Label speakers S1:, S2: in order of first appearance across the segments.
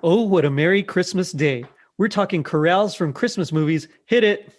S1: Oh, what a Merry Christmas day. We're talking chorales from Christmas movies. Hit it.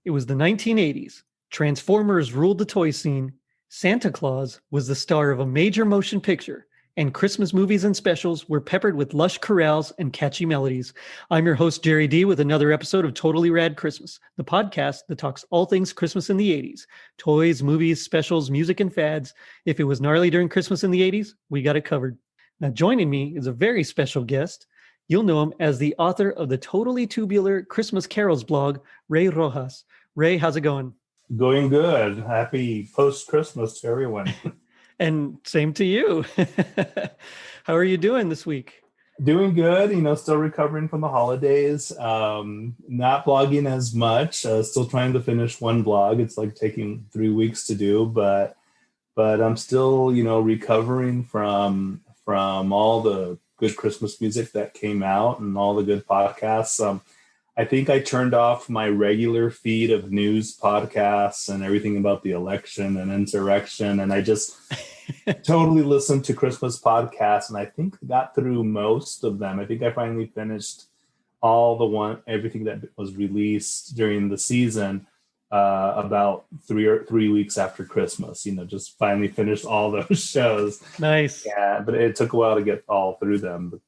S1: It was the 1980s. Transformers ruled the toy scene. Santa Claus was the star of a major motion picture, and Christmas movies and specials were peppered with lush chorales and catchy melodies. I'm your host, Jerry D, with another episode of Totally Rad Christmas, the podcast that talks all things Christmas in the 80s. Toys, movies, specials, music, and fads. If it was gnarly during Christmas in the 80s, we got it covered. Now, joining me is a very special guest. You'll know him as the author of the Totally Tubular Christmas Carols blog, Ray Rojas. Ray, how's it going?
S2: Going good. Happy post-Christmas to everyone.
S1: And same to you. How are you doing this week?
S2: Doing good, still recovering from the holidays. Not blogging as much. Still trying to finish one blog. It's like taking 3 weeks to do, but I'm still, recovering from all the good Christmas music that came out and all the good podcasts. I think I turned off my regular feed of news podcasts and everything about the election and insurrection, and I just totally listened to Christmas podcasts, and I think I got through most of them. I think I finally finished everything that was released during the season about 3 weeks after Christmas. Just finally finished all those shows.
S1: Nice.
S2: Yeah, but it took a while to get all through them. But,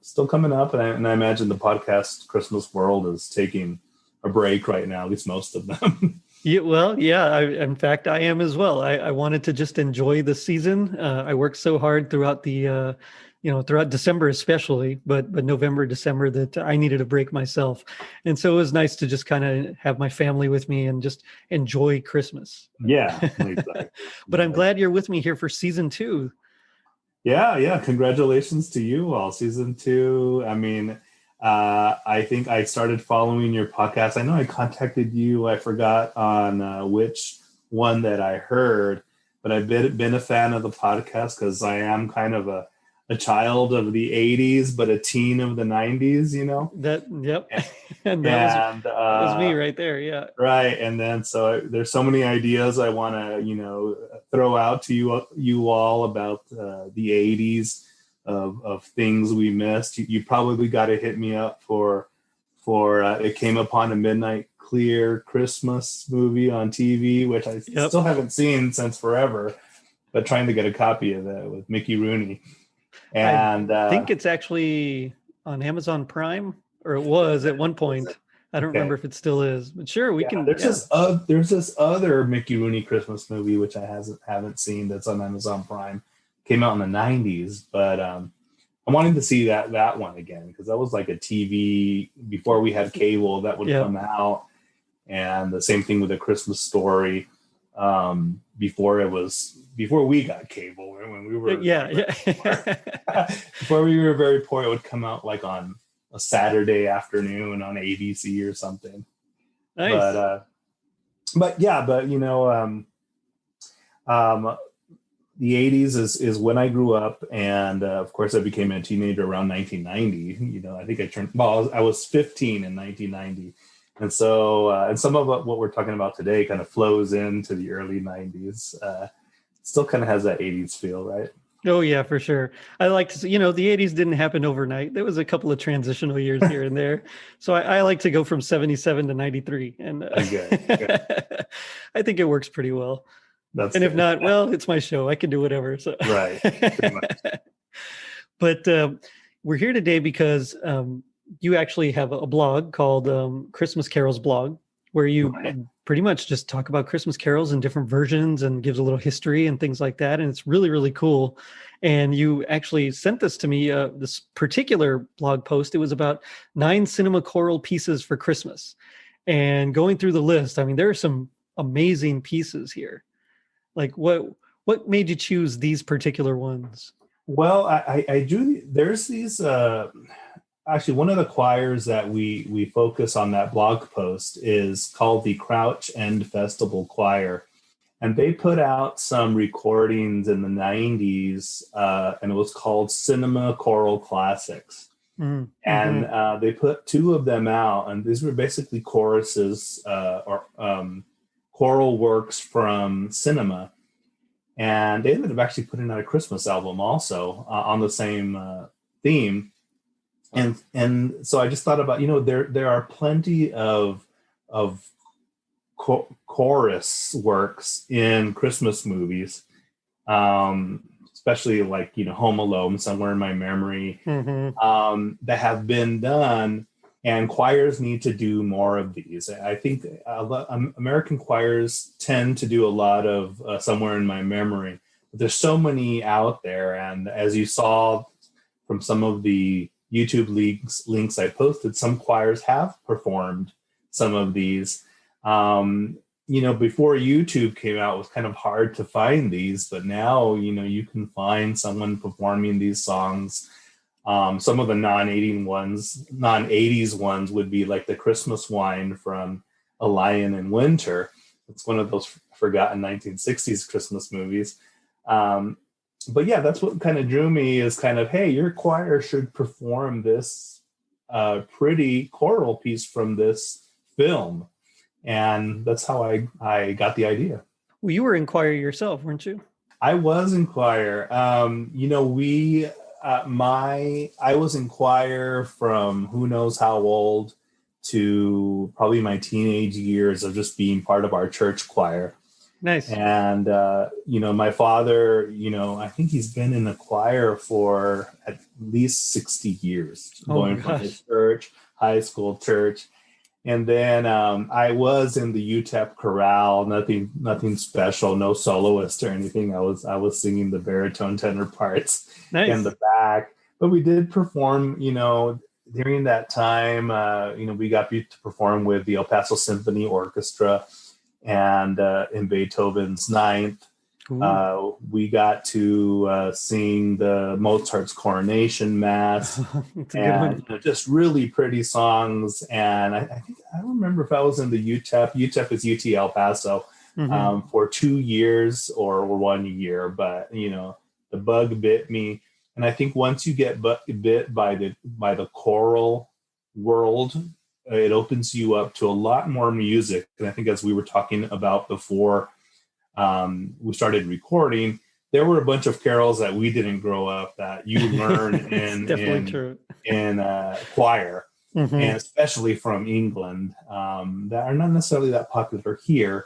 S2: still coming up, and I imagine the podcast Christmas world is taking a break right now, at least most of them.
S1: Yeah. In fact, I am as well. I wanted to just enjoy the season. I worked so hard throughout the, throughout December especially, but November, December, that I needed a break myself. And so it was nice to just kind of have my family with me and just enjoy Christmas.
S2: Yeah, exactly.
S1: But I'm glad you're with me here for season 2.
S2: Yeah. Congratulations to you all. Season 2. I mean, I think I started following your podcast. I know I contacted you. I forgot on which one that I heard, but I've been a fan of the podcast because I am kind of a child of the 80s, but a teen of the 90s,
S1: Yep. And that was me right there. Yeah.
S2: Right. And then, so there's so many ideas I want to, throw out to you all about the 80s of things we missed. You probably got to hit me up for It Came Upon a Midnight Clear Christmas movie on TV, which I still haven't seen since forever, but trying to get a copy of it with Mickey Rooney. And
S1: I think it's actually on Amazon Prime, or it was at one point. I don't remember if it still is, but sure, we can.
S2: There's this other Mickey Rooney Christmas movie which I haven't seen that's on Amazon Prime. Came out in the 90s, but I'm wanting to see that one again because that was like a TV before we had cable that would come out, and the same thing with A Christmas Story. Before we got cable, when we were before we were very poor, it would come out like on a Saturday afternoon on ABC or something.
S1: Nice.
S2: But the 80s is when I grew up, and of course I became a teenager around 1990. I think I was 15 in 1990. And so, and some of what we're talking about today kind of flows into the early 90s. Still kind of has that 80s feel, right?
S1: Oh, yeah, for sure. I like to see, the 80s didn't happen overnight. There was a couple of transitional years here and there. So I like to go from 77 to 93. And
S2: good.
S1: I think it works pretty well.
S2: That's
S1: and
S2: good.
S1: If not, well, it's my show. I can do whatever. So.
S2: Right. Pretty much.
S1: But we're here today because you actually have a blog called Christmas Carols blog, where
S2: Right.
S1: you pretty much just talk about Christmas carols in different versions and gives a little history and things like that. And it's really, really cool. And you actually sent this to me, this particular blog post. It was about 9 cinema choral pieces for Christmas. And going through the list, I mean, there are some amazing pieces here. Like what made you choose these particular ones?
S2: Well, I do. There's these. Actually, one of the choirs that we focus on that blog post is called the Crouch End Festival Choir, and they put out some recordings in the '90s, and it was called Cinema Choral Classics. And they put 2 of them out, and these were basically choruses or choral works from cinema. And they ended up actually putting out a Christmas album also on the same theme. And so I just thought about, there are plenty of chorus works in Christmas movies, especially like Home Alone, Somewhere in My Memory, that have been done. And choirs need to do more of these. I think American choirs tend to do a lot of Somewhere in My Memory. But there's so many out there. And as you saw from some of the YouTube links I posted, some choirs have performed some of these. Before YouTube came out, it was kind of hard to find these. But now, you can find someone performing these songs. Some of the non-80s ones would be like the Christmas Wine from A Lion in Winter. It's one of those forgotten 1960s Christmas movies. But yeah, that's what kind of drew me is kind of, hey, your choir should perform this pretty choral piece from this film. And that's how I got the idea.
S1: Well, you were in choir yourself, weren't you?
S2: I was in choir. I was in choir from who knows how old to probably my teenage years of just being part of our church choir.
S1: Nice.
S2: And my father, I think he's been in the choir for at least 60 years, going from his church, high school church. And then I was in the UTEP chorale, nothing special, no soloist or anything. I was singing the baritone tenor parts in the back. But we did perform, during that time, we got to perform with the El Paso Symphony Orchestra and in Beethoven's Ninth. We got to sing the Mozart's Coronation Mass. And just really pretty songs. And I think I don't remember if I was in the UTEP. UTEP is UT El Paso for 2 years or 1 year. But the bug bit me. And I think once you get bit by the choral world, it opens you up to a lot more music. And I think as we were talking about before we started recording, there were a bunch of carols that we didn't grow up that you learn in choir, and especially from England, that are not necessarily that popular here,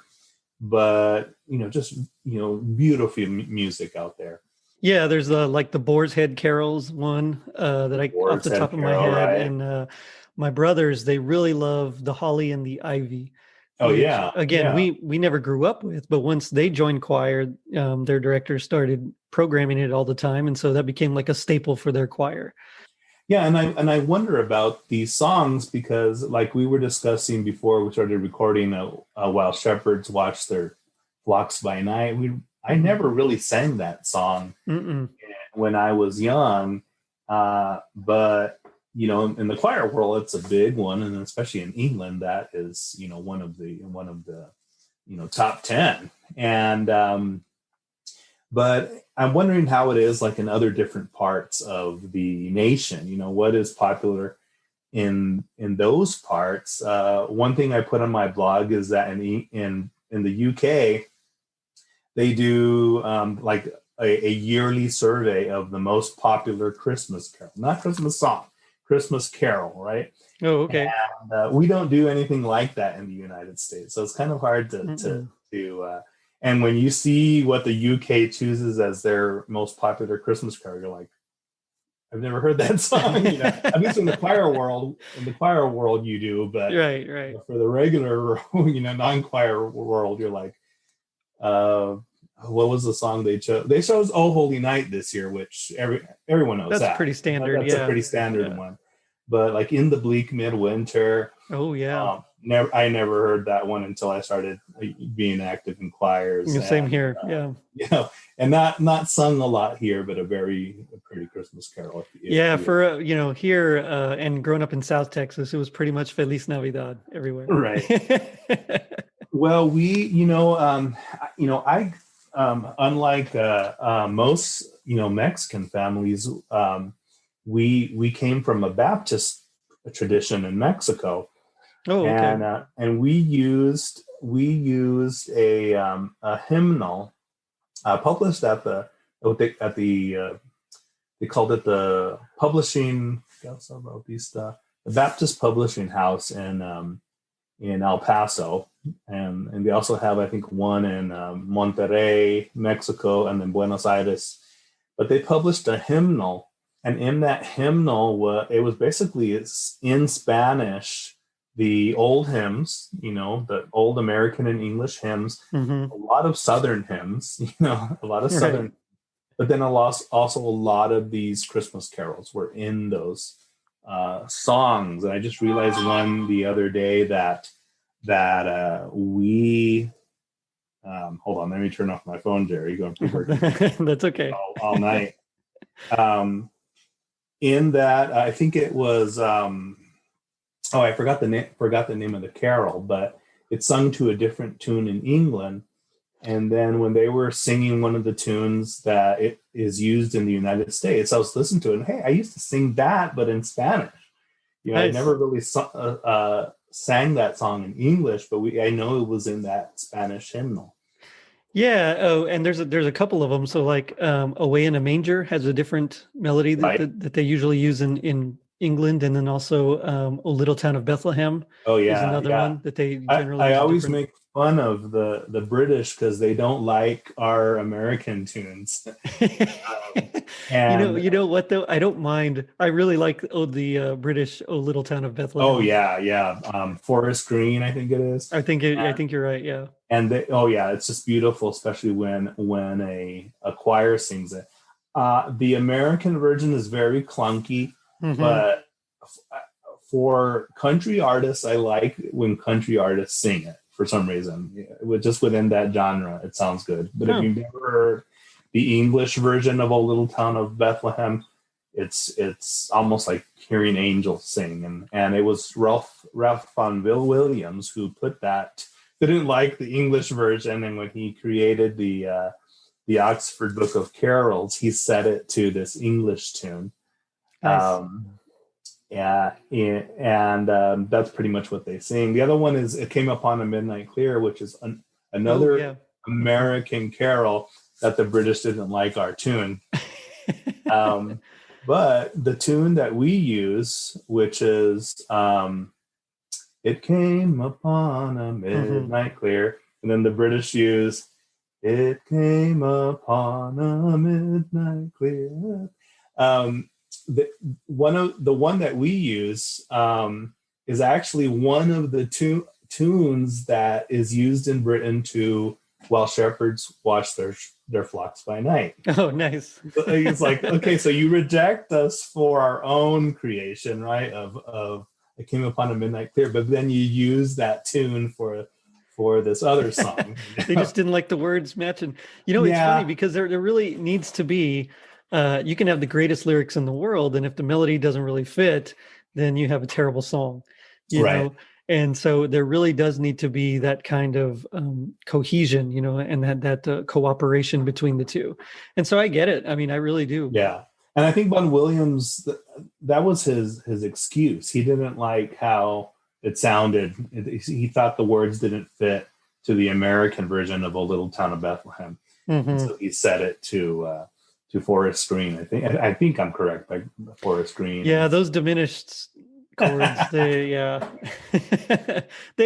S2: but just beautiful music out there.
S1: Yeah, there's the Boar's Head carols one that I off the top of my head, right? And my brothers, they really love the Holly and the Ivy.
S2: Oh, yeah.
S1: Again, we never grew up with, but once they joined choir, their director started programming it all the time. And so that became like a staple for their choir.
S2: Yeah, and I wonder about these songs because, like we were discussing before we started recording, while shepherds watch their flocks by night, I never really sang that song when I was young, but in the choir world, it's a big one, and especially in England, that is one of the top 10. And but I'm wondering how it is like in other different parts of the nation. What is popular in those parts. One thing I put on my blog is that in the UK, they do like a yearly survey of the most popular Christmas carol, not Christmas song, Christmas carol, right?
S1: Oh, okay.
S2: And we don't do anything like that in the United States, so it's kind of hard to and when you see what the UK chooses as their most popular Christmas carol, you're like, I've never heard that song. At least in the choir world, you do, but
S1: Right.
S2: for the regular, non-choir world, you're like, uh, what was the song they chose? They chose "Oh Holy Night" this year, which everyone knows
S1: That's
S2: that.
S1: pretty standard.
S2: That's a
S1: Yeah.
S2: pretty standard
S1: Yeah.
S2: one. But like "In the Bleak Midwinter,"
S1: Oh yeah.
S2: I never heard that one until I started being active in choirs.
S1: Same
S2: And
S1: here. Yeah.
S2: and not sung a lot here, but a pretty Christmas carol.
S1: Yeah, for here and growing up in South Texas, it was pretty much Feliz Navidad everywhere.
S2: Right. Well, I unlike most Mexican families, we came from a Baptist tradition in Mexico,
S1: Oh, okay.
S2: and we used a hymnal published at the they called it the publishing the Baptist Publishing House in El Paso, and they also have, I think, one in Monterrey, Mexico, and then Buenos Aires. But they published a hymnal, and in that hymnal, it was basically in Spanish, the old hymns, the old American and English hymns,
S1: Mm-hmm.
S2: a lot of Southern hymns, a lot of Southern,
S1: Right.
S2: but then also a lot of these Christmas carols were in those songs. And I just realized one the other day that we hold on, let me turn off my phone, Jerry. Going
S1: That's okay.
S2: all night. In that, I think it was. I forgot the name of the carol, but it's sung to a different tune in England. And then when they were singing one of the tunes that it is used in the United States, I was listening to it, and hey, I used to sing that, but in Spanish. I
S1: Nice.
S2: never really sang that song in English, but I know it was in that Spanish hymnal.
S1: Yeah. Oh, and there's a couple of them. So like "Away in a Manger" has a different melody
S2: Right.
S1: that they usually use in England, and then also "O Little Town of Bethlehem"
S2: Oh
S1: is
S2: yeah,
S1: another one that they generally
S2: I
S1: use a
S2: always
S1: different.
S2: make fun of the British because they don't like our American tunes. And
S1: You know what though? I don't mind. I really like the British "O Little Town of Bethlehem."
S2: oh yeah, Forest Green, I think it is.
S1: I think you're right. Yeah.
S2: And it's just beautiful, especially when a choir sings it. The American version is very clunky,
S1: Mm-hmm.
S2: but for country artists, I like when country artists sing it for some reason. Just within that genre, it sounds good. But if you've never heard the English version of "O Little Town of Bethlehem," it's almost like hearing angels sing. And it was Ralph Vaughan Williams who put that. Didn't like the English version, and when he created the Oxford Book of Carols, he set it to this English tune.
S1: Nice.
S2: And that's pretty much what they sing. The other one is "It Came Upon a Midnight Clear," which is another American carol that the British didn't like our tune. But the tune that we use, which is "It Came Upon a Midnight Clear," and then the British use "It Came Upon a Midnight Clear." The one that we use is actually one of the tunes that is used in Britain while shepherds watch their flocks by night.
S1: Oh, nice.
S2: It's like, okay, so you reject us for our own creation, right? Of "It Came Upon a Midnight Clear," but then you use that tune for this other song.
S1: They just didn't like the words matching. It's funny because there really needs to be. You can have the greatest lyrics in the world, and if the melody doesn't really fit, then you have a terrible song. You know, and so there really does need to be that kind of cohesion, and that cooperation between the two. And so I get it. I mean, I really do.
S2: Yeah. And I think Vaughan Williams, that was his excuse. He didn't like how it sounded. He thought the words didn't fit to the American version of "O Little Town of Bethlehem."
S1: Mm-hmm.
S2: And so he set it to Forest Green. I think I'm correct by Forest Green.
S1: Yeah, those diminished chords, they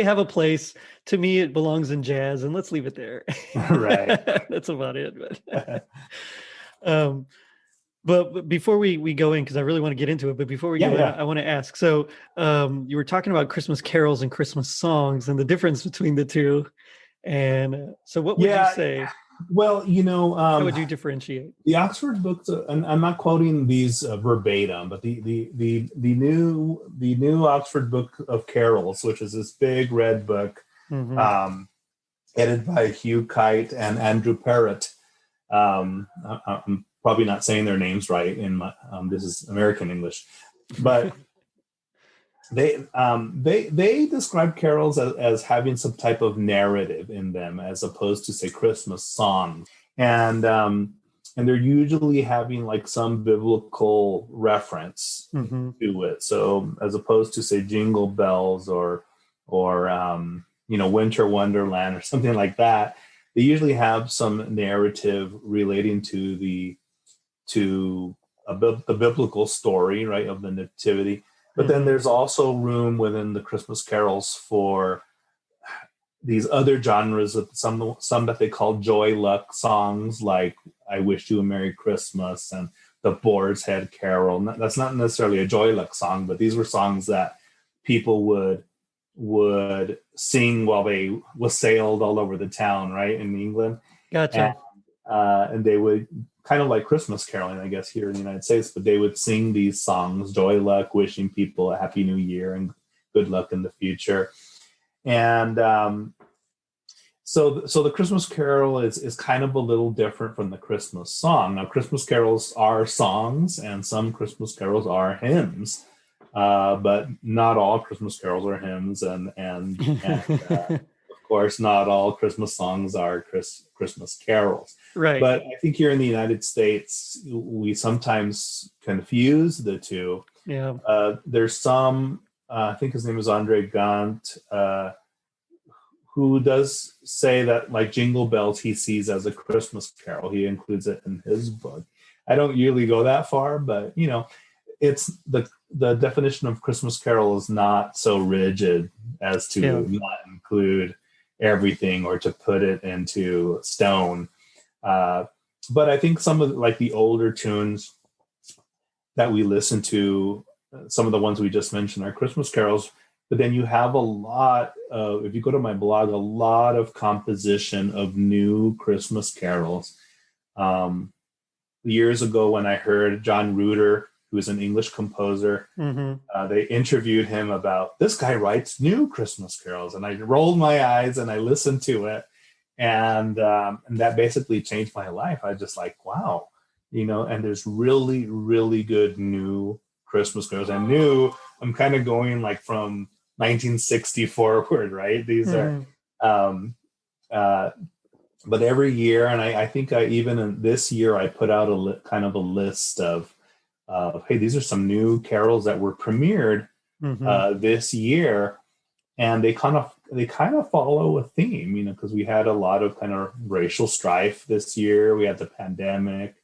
S1: have a place. To me, it belongs in jazz, and let's leave it there.
S2: Right.
S1: That's about it. But before we go in, because I really want to get into it, but before we
S2: Yeah,
S1: go in,
S2: yeah.
S1: I want to ask. So, you were talking about Christmas carols and Christmas songs and the difference between the two. And so, what would you
S2: Yeah.
S1: say?
S2: Well,
S1: How would you differentiate?
S2: the Oxford books, and I'm not quoting these verbatim, but the new Oxford Book of Carols, which is this big red book,
S1: Hmm.
S2: um, edited by Hugh Kite and Andrew Parrott. I'm probably not saying their names right in my this is American English, but they describe carols as having some type of narrative in them, as opposed to say Christmas songs, and they're usually having like some biblical reference
S1: Hmm.
S2: to it. So as opposed to say Jingle Bells or Winter Wonderland or something like that, they usually have some narrative relating to the biblical story, right, of the nativity. But then
S1: Hmm.
S2: there's also room within the Christmas carols for these other genres of some that they call joy luck songs, like "I Wish You a Merry Christmas" and the Boar's Head Carol. That's not necessarily a joy luck song, but these were songs that people would sing while they wassailed all over the town, right, in England, and
S1: Gotcha.
S2: and they would kind of like Christmas caroling, I guess, here in the United States, but they would sing these songs, joy luck, wishing people a happy new year and good luck in the future. And so the Christmas carol is kind of a little different from the Christmas song. Now, Christmas carols are songs, and some Christmas carols are hymns, but not all Christmas carols are hymns, and of course, not all Christmas songs are Christmas carols.
S1: Right.
S2: But I think here in the United States, we sometimes confuse the two.
S1: Yeah.
S2: There's some, I think his name is Andre Gant, who does say that, like, Jingle Bells he sees as a Christmas carol. He includes it in his book. I don't usually go that far, but it's the definition of Christmas carol is not so rigid as
S1: Yeah.
S2: to not include everything or to put it into stone. Uh, but I think some of like the older tunes that we listen to, some of the ones we just mentioned are Christmas carols. But then you have a lot of, if you go to my blog, a lot of composition of new Christmas carols. Um, Years ago, when I heard John Rutter, who is an English composer,
S1: Hmm.
S2: they interviewed him about this guy writes new Christmas carols, and I rolled my eyes and I listened to it, and that basically changed my life. I was just like, wow, and there's really, really good new Christmas carols. And new, I'm kind of going like from 1960 forward, right? These are,
S1: Hmm.
S2: um, uh, but every year, and I think even in this year, I put out kind of a list of, hey, these are some new carols that were premiered
S1: Hmm.
S2: this year, and they kind of follow a theme, because we had a lot of kind of racial strife this year. We had the pandemic,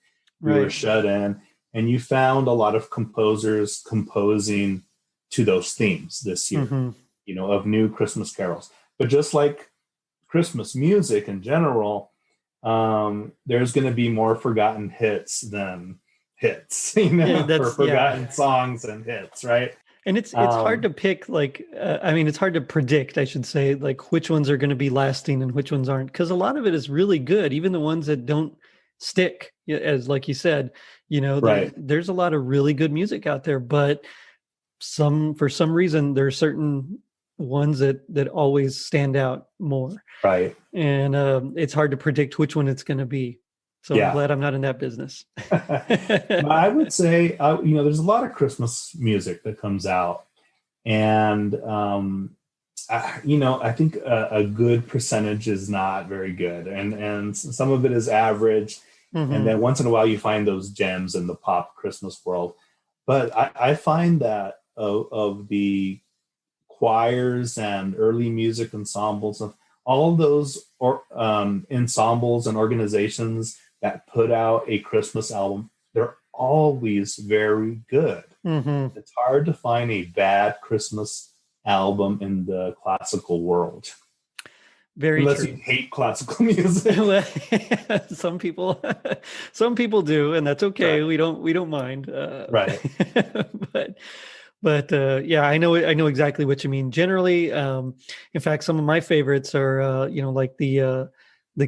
S2: we were
S1: Right.
S2: shut in, and you found a lot of composers composing to those themes this year,
S1: Hmm.
S2: of new Christmas carols. But just like Christmas music in general, there's going to be more forgotten hits than hits,
S1: Yeah,
S2: or
S1: that's yeah.
S2: forgotten songs and hits, right?
S1: And it's hard
S2: Um,
S1: to pick like I mean it's hard to predict, I should say, like which ones are going to be lasting and which ones aren't, because a lot of it is really good, even the ones that don't stick, as like you said,
S2: right.
S1: there's a lot of really good music out there, but for some reason there are certain ones that always stand out more,
S2: Right.
S1: and it's hard to predict which one it's going to be. So I'm
S2: Yeah.
S1: glad I'm not in that business.
S2: But I would say, there's a lot of Christmas music that comes out, and I think a good percentage is not very good, and some of it is average, and
S1: Hmm.
S2: then once in a while you find those gems in the pop Christmas world. But I find that of the choirs and early music ensembles of all those ensembles and organizations that put out a Christmas album, they're always very good.
S1: Hmm.
S2: It's hard to find a bad Christmas album in the classical world.
S1: Very
S2: Unless you
S1: true.
S2: hate classical music.
S1: Well, some people, some people do, and that's okay.
S2: Right.
S1: We don't mind.
S2: Right.
S1: But yeah, I know exactly what you mean. Generally, in fact, some of my favorites are like the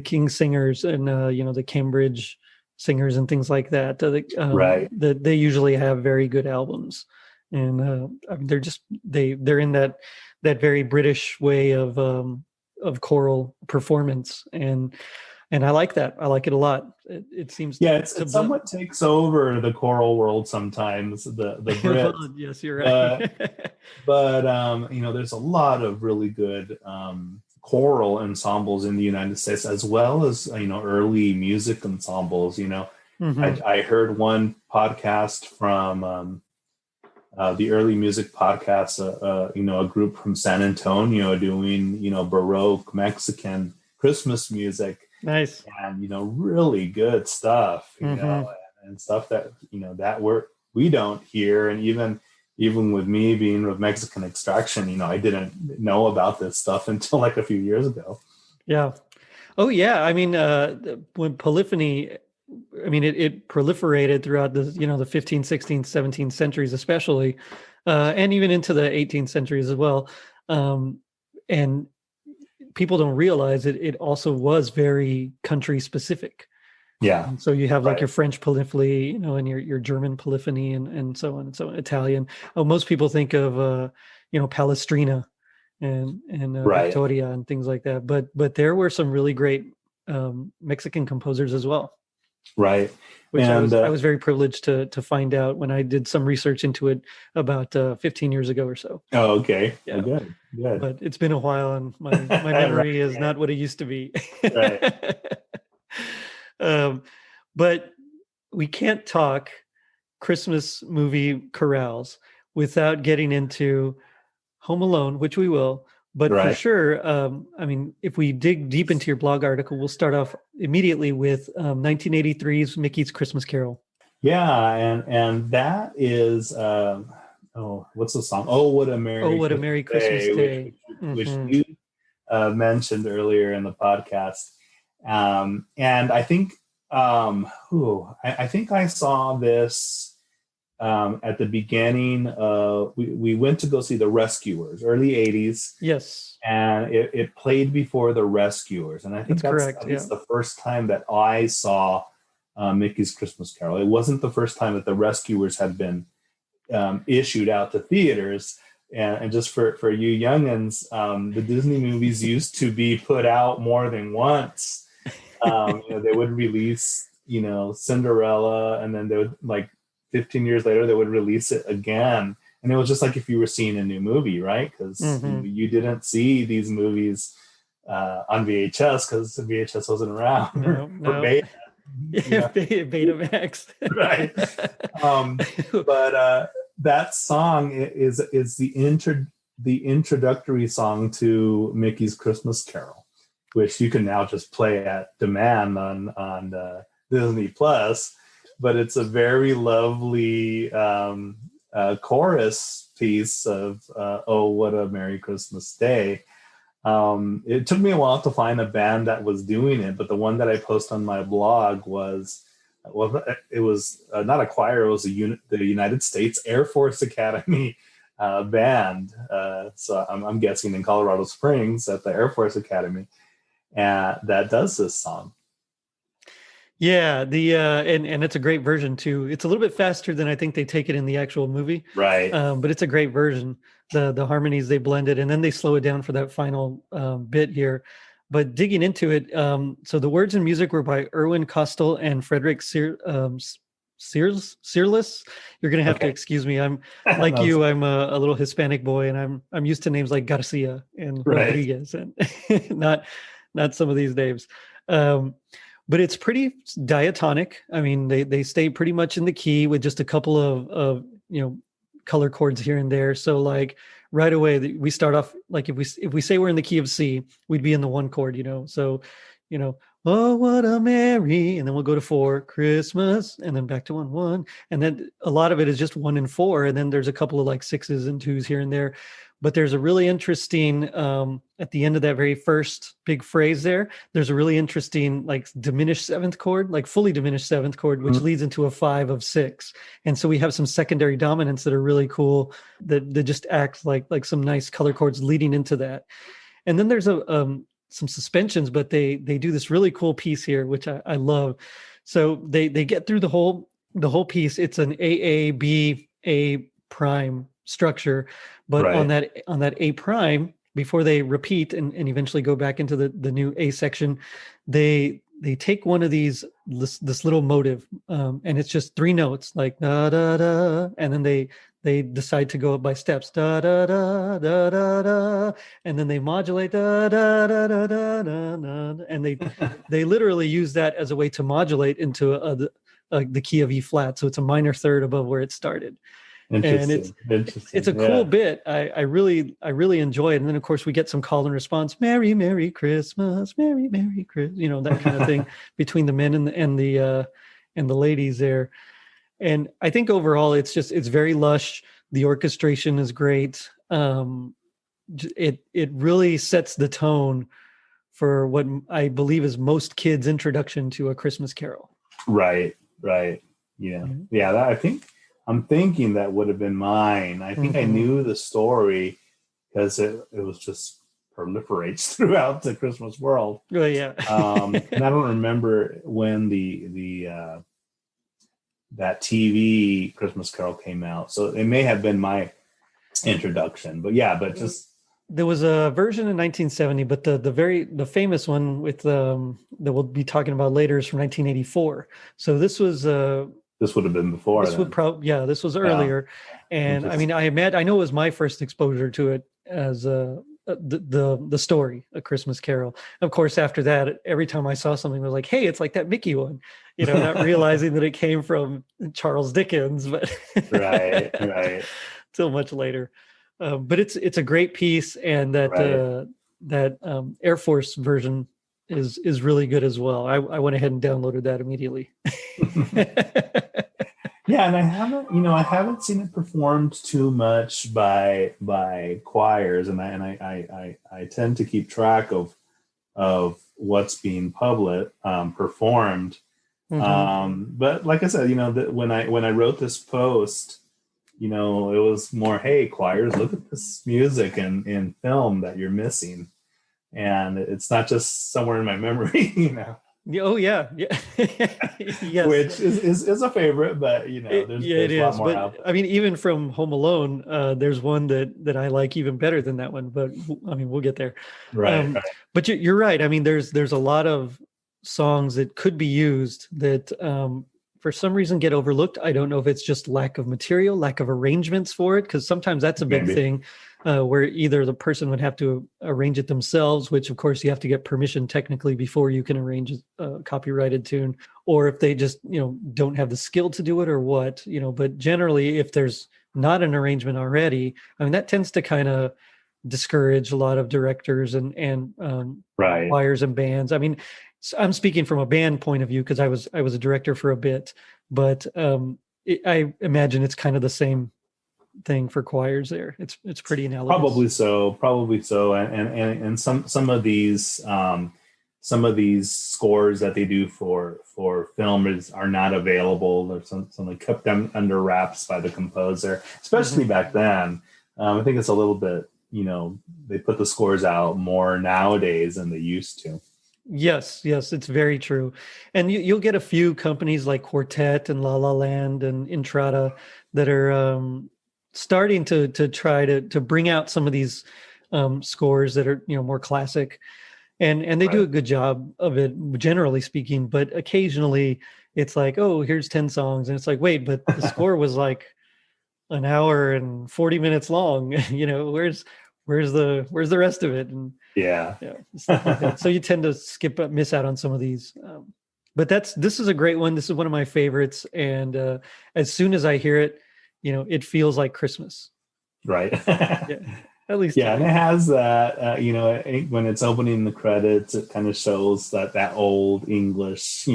S1: King singers and the Cambridge singers and things like that.
S2: Right.
S1: They usually have very good albums, and I mean, they're in that very British way of choral performance, and I like that. I like it a lot. It seems
S2: Yeah,
S1: to
S2: it somewhat takes over the choral world sometimes, the Brits.
S1: well, yes, you're right.
S2: But there's a lot of really good choral ensembles in the United States, as well as early music ensembles.
S1: Hmm.
S2: I heard one podcast from the early music podcast, a group from San Antonio doing Baroque Mexican Christmas music,
S1: Nice.
S2: and really good stuff,
S1: Hmm.
S2: and stuff that that we don't hear. And even with me being of Mexican extraction, I didn't know about this stuff until like a few years ago.
S1: Yeah. Oh, yeah. I mean, when polyphony, I mean, it proliferated throughout the 15th, 16th, 17th centuries, especially, and even into the 18th centuries as well. Um, and people don't realize it also was very country specific.
S2: Yeah.
S1: So you have like
S2: Right.
S1: your French polyphony, and your German polyphony, and so on and so on. Italian. Oh, most people think of Palestrina and
S2: Right.
S1: Victoria and things like that. But there were some really great Mexican composers as well,
S2: Right.
S1: which
S2: And
S1: I was very privileged to find out when I did some research into it about 15 years ago or so.
S2: oh, okay. Oh,
S1: Yeah,
S2: good. Good.
S1: but it's been a while, and my
S2: Right.
S1: memory is not what it used to be.
S2: Right.
S1: um, but we can't talk Christmas movie chorales without getting into Home Alone, which we will. But for
S2: Right.
S1: sure, I mean, if we dig deep into your blog article, we'll start off immediately with 1983's Mickey's Christmas Carol.
S2: Yeah, and that is what's the song? Oh, what a
S1: Oh,
S2: merry
S1: what a
S2: Christmas
S1: merry Christmas
S2: day,
S1: day!
S2: which
S1: Hmm.
S2: you mentioned earlier in the podcast. And I think I think I saw this at the beginning. We went to go see The Rescuers, early '80s,
S1: Yes,
S2: and it played before The Rescuers, and I think
S1: that's
S2: that's
S1: correct.
S2: at
S1: Yeah.
S2: least the first time that I saw Mickey's Christmas Carol. It wasn't the first time that The Rescuers had been issued out to theaters. And just for you youngins, the Disney movies used to be put out more than once. They would release, Cinderella, and then they would, like, 15 years later, they would release it again. And it was just like if you were seeing a new movie, right? Because
S1: Hmm.
S2: you didn't see these movies on VHS because VHS wasn't around,
S1: No,
S2: or
S1: no.
S2: beta, you know,
S1: Betamax.
S2: right? Um, but that song is the introductory song to Mickey's Christmas Carol, which you can now just play at demand on Disney Plus. But it's a very lovely chorus piece of "Oh, what a Merry Christmas Day." It took me a while to find a band that was doing it, but the one that I post on my blog was, well, it was not a choir, it was the United States Air Force Academy band. So I'm guessing in Colorado Springs at the Air Force Academy, that does this song.
S1: Yeah, and it's a great version too. It's a little bit faster than I think they take it in the actual movie,
S2: Right.
S1: but it's a great version. The harmonies they blended, and then they slow it down for that final bit here. But digging into it, so the words and music were by Erwin Kostel and Frederick Searless. You're gonna have to
S2: Okay.
S1: excuse me. I'm like
S2: That's
S1: you. I'm a little Hispanic boy, and I'm used to names like Garcia and
S2: right.
S1: Rodriguez, and not some of these names. Um, but it's pretty diatonic. I mean, they stay pretty much in the key with just a couple of color chords here and there. So like right away we start off like if we say we're in the key of C, we'd be in the one chord, So, oh what a merry, and then we'll go to 4 Christmas, and then back to 1 1, and then a lot of it is just 1 and 4, and then there's a couple of like 6s and 2s here and there. But there's a really interesting at the end of that very first big phrase there. There's a really interesting like diminished seventh chord, like fully diminished seventh chord, which leads into a 5 of 6. And so we have some secondary dominants that are really cool that just act like some nice color chords leading into that. And then there's a some suspensions, but they do this really cool piece here, which I love. So they get through the whole piece. It's an A prime structure, but on
S2: Right.
S1: that A prime, before they repeat and eventually go back into the new A section, they take one of these this little motive, and it's just 3 notes like da da da, and then they decide to go up by steps da da da da da da, and then they modulate da da da da da da, da and they literally use that as a way to modulate into the key of E flat, so it's a minor third above where it started. And
S2: Interesting.
S1: it's a
S2: Interesting.
S1: cool
S2: Yeah.
S1: bit. I really enjoy it. And then of course we get some call and response, Merry Christmas, Merry Christmas, that kind of thing between the men and the ladies there. And I think overall it's very lush. The orchestration is great. It really sets the tone for what I believe is most kids' introduction to A Christmas Carol.
S2: Right. Right. Yeah.
S1: Mhm.
S2: Yeah. I'm thinking that would have been mine. I think I knew the story because it was just proliferates throughout the Christmas world.
S1: Oh yeah.
S2: And I don't remember when the that TV Christmas Carol came out, so it may have been my introduction. But yeah, but just
S1: There was a version in 1970, but the famous one with that we'll be talking about later is from 1984. So this was
S2: this would have been before
S1: this would
S2: then.
S1: probably this was
S2: Yeah.
S1: earlier. And I mean I know it was my first exposure to it as the story, A Christmas Carol. Of course, after that, every time I saw something, I was like, hey, it's like that Mickey one, not realizing that it came from Charles Dickens, but
S2: Right.
S1: till much later. But it's a great piece, and that Air Force version is really good as well. I went ahead and downloaded that immediately.
S2: Yeah, and I haven't seen it performed too much by choirs, and I tend to keep track of what's being performed. But like I said, when I wrote this post, it was more, hey, choirs, look at this music in film that you're missing, and it's not just somewhere in my memory.
S1: Oh yeah. Yes.
S2: Which is a favorite, but there's
S1: it
S2: a lot
S1: is.
S2: more
S1: But
S2: out there.
S1: I mean, even from Home Alone, there's one that I like even better than that one. But I mean, we'll get there.
S2: Right.
S1: But you're right. I mean, there's a lot of songs that could be used that for some reason get overlooked. I don't know if it's just lack of material, lack of arrangements for it, because sometimes that's a big
S2: Maybe.
S1: thing, where either the person would have to arrange it themselves, which of course you have to get permission technically before you can arrange a copyrighted tune, or if they just don't have the skill to do it or what. But generally, if there's not an arrangement already, I mean, that tends to kind of discourage a lot of directors and
S2: Right.
S1: choirs and bands. I mean, I'm speaking from a band point of view because I was a director for a bit, but I imagine it's kind of the same thing for choirs there. It's pretty analogous.
S2: Probably so, and some of these scores that they do for film are not available, or something kept them under wraps by the composer, especially back then. I think it's a little bit, they put the scores out more nowadays than they used to.
S1: Yes, it's very true. And you'll get a few companies like Quartet and La La Land and Intrada that are starting to try to bring out some of these scores that are more classic, and they do a good job of it, generally speaking. But occasionally it's like, oh, here's 10 songs, and it's like, wait, but the score was like an hour and 40 minutes long. Where's the rest of it? And
S2: Yeah.
S1: stuff like that. So you tend to miss out on some of these. But this is a great one. This is one of my favorites. And as soon as I hear it, it feels like Christmas.
S2: Right.
S1: Yeah, at least.
S2: Yeah, and it has that, when it's opening the credits, it kind of shows that old English,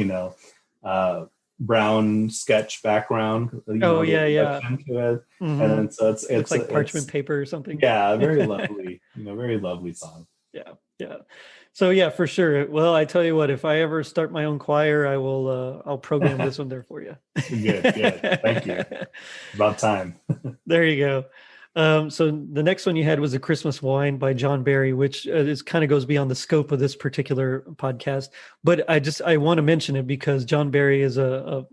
S2: brown sketch background,
S1: Oh
S2: the
S1: yeah, yeah.
S2: introduction to it. And
S1: Hmm.
S2: then so
S1: Looks like parchment
S2: it's
S1: paper or something.
S2: yeah, very lovely, very lovely song.
S1: Yeah, yeah. So yeah, for sure. Well, I tell you what, if I ever start my own choir, I'll program this one there for you.
S2: Good, good. Thank you. About time.
S1: There you go. So the next one you had was A Christmas Wine by John Barry, which is kind of goes beyond the scope of this particular podcast. But I want to mention it because John Barry is a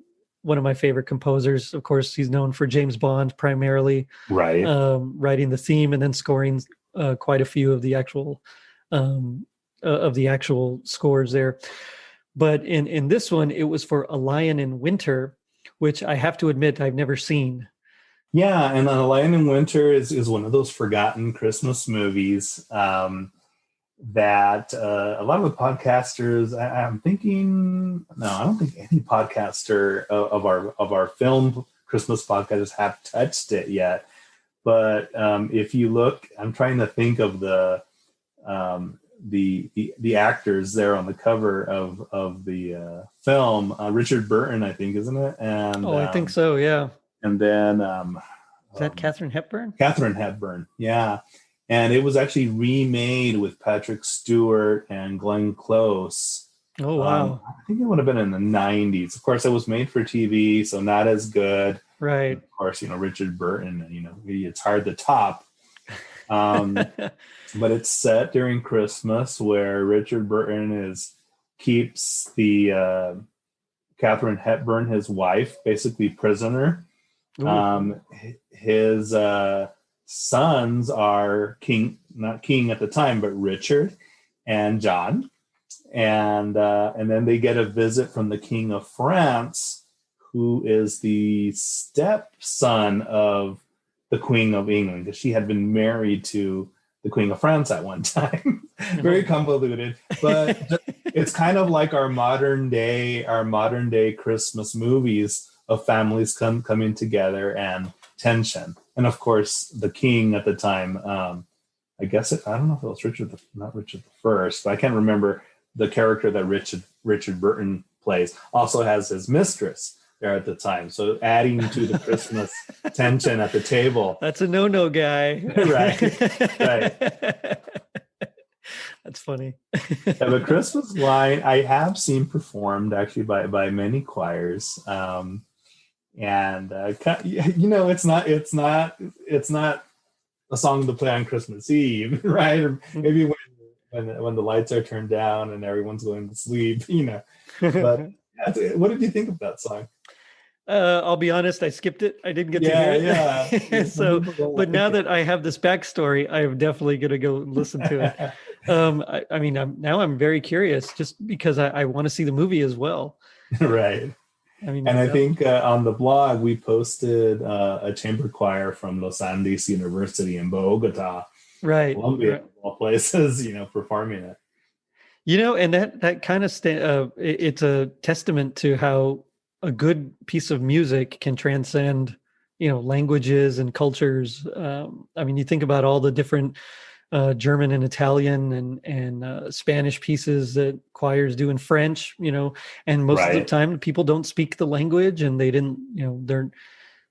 S1: one of my favorite composers. Of course, he's known for James Bond primarily,
S2: Right.
S1: writing the theme and then scoring quite a few um, of the actual scores there. But in this one, it was for A Lion in Winter, which I have to admit I've never seen.
S2: Yeah, and A Lion in Winter is one of those forgotten Christmas movies that a lot of the podcasters. I'm thinking, no, I don't think any podcaster of our film Christmas podcasters have touched it yet. But if you look, I'm trying to think of the actors there on the cover of the film. Richard Burton, I think, isn't it? And
S1: Oh, I think so. Yeah.
S2: and then
S1: Is that Katharine Hepburn?
S2: Katharine Hepburn, yeah. And it was actually remade with Patrick Stewart and Glenn Close.
S1: Oh, wow.
S2: I think it would have been in the 90s. Of course, it was made for TV, so not as good.
S1: Right.
S2: And of course, Richard Burton, it's hard to top. But it's set during Christmas where Richard Burton keeps the Katharine Hepburn, his wife, basically prisoner. His sons are not king at the time, but Richard and John, and then they get a visit from the King of France, who is the stepson of the Queen of England, because she had been married to the Queen of France at one time. Very convoluted, but it's kind of like our modern day Christmas movies of families coming together and tension. And of course, the king at the time, I don't know if it was not Richard the First, but I can't remember the character that Richard Burton plays, also has his mistress there at the time. So adding to the Christmas tension at the table.
S1: That's a no-no guy.
S2: Right.
S1: That's funny.
S2: The Christmas Wine I have seen performed actually by many choirs. And it's not a song to play on Christmas Eve, right? Or maybe when the lights are turned down and everyone's going to sleep, But what did you think of that song?
S1: I'll be honest, I skipped it. I didn't get to hear it.
S2: Yeah.
S1: So, but now that I have this backstory, I'm definitely going to go listen to it. I'm very curious, just because I want to see the movie as well.
S2: Right. I think on the blog we posted a chamber choir from Los Andes University in Bogota,
S1: right,
S2: Colombia,
S1: right.
S2: Of all places, performing it.
S1: And that kind of it's a testament to how a good piece of music can transcend, languages and cultures. You think about all the different German and Italian and Spanish pieces that choirs do in French, and most of the time people don't speak the language and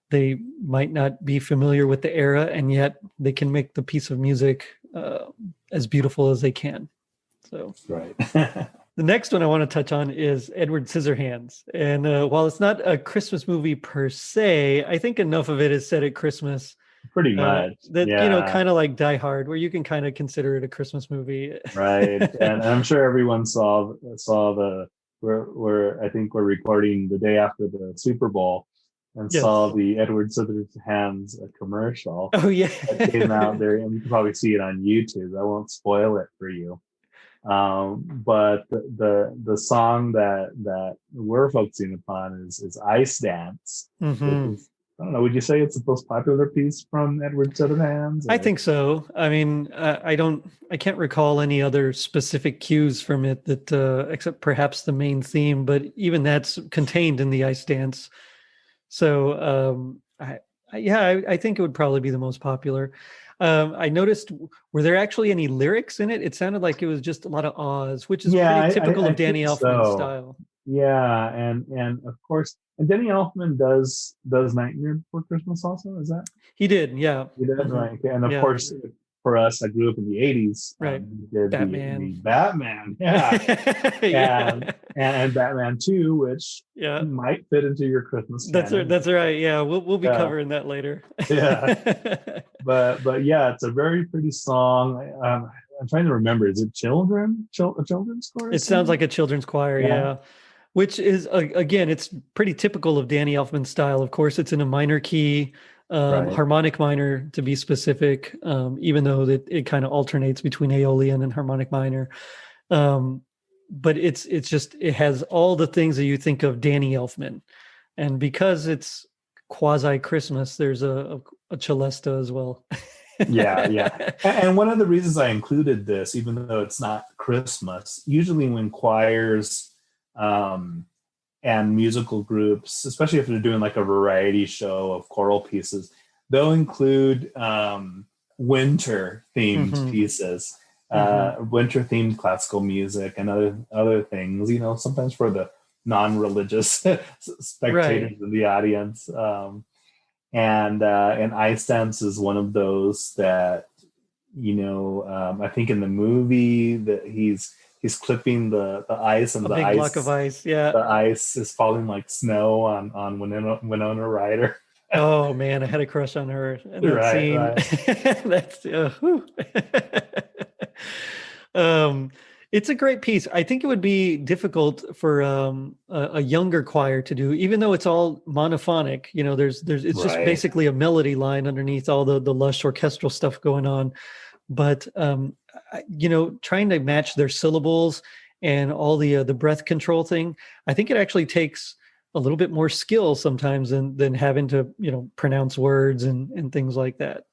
S1: they might not be familiar with the era, and yet they can make the piece of music as beautiful as they can. So,
S2: right.
S1: The next one I want to touch on is Edward Scissorhands. And while it's not a Christmas movie per se, I think enough of it is set at Christmas.
S2: Pretty much.
S1: That, kind of like Die Hard, where you can kind of consider it a Christmas movie.
S2: Right. And I'm sure everyone saw we're I think we're recording the day after the Super Bowl and saw the Edward Scissorhands commercial.
S1: Oh, yeah.
S2: That came out there, and you can probably see it on YouTube. I won't spoil it for you. But the song that we're focusing upon is Ice Dance.
S1: Mm-hmm.
S2: I don't know, would you say it's the most popular piece from Edward Scissorhands?
S1: I think so. I can't recall any other specific cues from it that except perhaps the main theme, but even that's contained in the Ice Dance. So I think it would probably be the most popular. I noticed, were there actually any lyrics in it? It sounded like it was just a lot of ahs, which is pretty typical of Danny Elfman's style.
S2: yeah, and of course, and Denny Elfman does Nightmare Before Christmas also. Is that
S1: He did, yeah.
S2: he did
S1: Hmm.
S2: right? Okay. And of
S1: Yeah,
S2: course, for us, I grew up in the '80s.
S1: right.
S2: He did
S1: Batman.
S2: the Batman, yeah,
S1: Yeah.
S2: and Batman 2, which
S1: Yeah.
S2: might fit into your Christmas canon.
S1: That's right. Yeah, we'll be
S2: Yeah,
S1: covering that later.
S2: yeah. But yeah, it's a very pretty song. I'm trying to remember. Is it a children's
S1: It
S2: chorus?
S1: sounds like a children's choir,
S2: Yeah,
S1: yeah. Which is again, it's pretty typical of Danny Elfman's style. Of course, it's in a minor key,
S2: right.
S1: harmonic minor to be specific. Even though it kind of alternates between Aeolian and harmonic minor. Um, but it's just it has all the things that you think of Danny Elfman, and because it's quasi Christmas, there's a celesta as well.
S2: Yeah, yeah. And one of the reasons I included this, even though it's not Christmas, usually when choirs um, and musical groups, especially if they're doing like a variety show of choral pieces, they'll include winter themed
S1: Hmm.
S2: pieces,
S1: Hmm.
S2: winter themed classical music, and other things. You know, sometimes for the non-religious
S1: Right.
S2: spectators of the audience. And Ice Dance is one of those that I think in the movie that he's clipping the ice, and
S1: A big block of ice. Yeah.
S2: the ice is falling like snow on Winona Ryder.
S1: Oh man, I had a crush on her in that
S2: Right,
S1: scene.
S2: right.
S1: That's um, it's a great piece. I think it would be difficult for a younger choir to do, even though it's all monophonic. You know, there's it's just
S2: Right.
S1: basically a melody line underneath all the lush orchestral stuff going on. But trying to match their syllables and all the breath control thing, I think it actually takes a little bit more skill sometimes than having to pronounce words and things like that.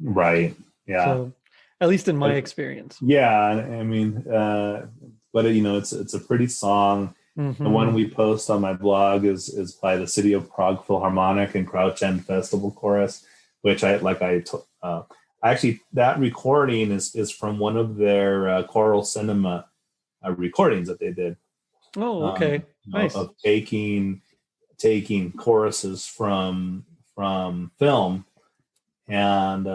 S2: Right. Yeah.
S1: So at least in my
S2: But
S1: experience.
S2: yeah, I mean, but it's a pretty song. The one
S1: Hmm.
S2: we post on my blog is by the City of Prague Philharmonic and Crouch End Festival Chorus, which actually that recording is from one of their choral cinema recordings that they did,
S1: Oh, okay, nice.
S2: of taking choruses from film, and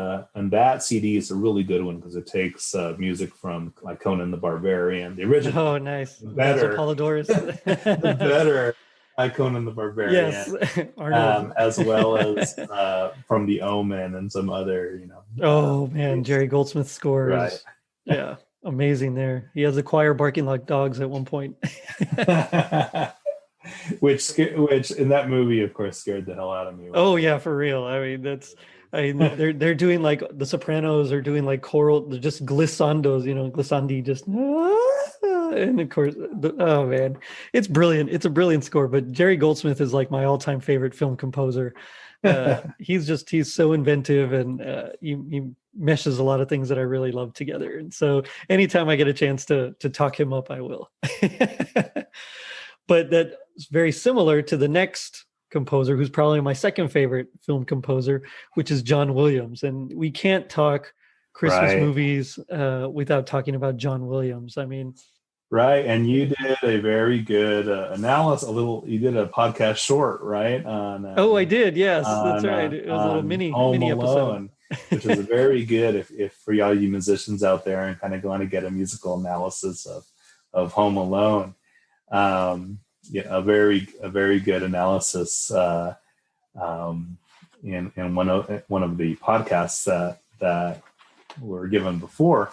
S2: that CD is a really good one because it takes music from like Conan the Barbarian, the
S1: Oh,
S2: original,
S1: nice.
S2: the
S1: Basil
S2: better,
S1: Polidorus.
S2: the better Conan the
S1: Yes,
S2: Barbarian,
S1: Arnold.
S2: as well as from The Omen and some other,
S1: Oh man,
S2: movies.
S1: Jerry Goldsmith's score
S2: Right.
S1: is, yeah, amazing. He has a choir barking like dogs at one point.
S2: which in that movie, of course, scared the hell out of me when I
S1: Oh
S2: was.
S1: yeah, for real. I mean, they're doing like the Sopranos are doing like choral, they're just glissandos, glissandi, just and of course, oh man, it's brilliant. It's a brilliant score. But Jerry Goldsmith is like my all-time favorite film composer. He's so inventive, and he meshes a lot of things that I really love together. And so anytime I get a chance to talk him up, I will. But that's very similar to the next composer, who's probably my second favorite film composer, which is John Williams. And we can't talk Christmas
S2: Right.
S1: movies without talking about John Williams. I mean,
S2: Right, and you did a very good analysis. You did a podcast short, right,
S1: oh, I did. Yes, that's right. It was a little
S2: on
S1: mini
S2: Home
S1: mini episode.
S2: Alone, which is a very good if for all you musicians out there and kind of going to get a musical analysis of Home Alone. Yeah, a very good analysis in one of the podcasts that were given before.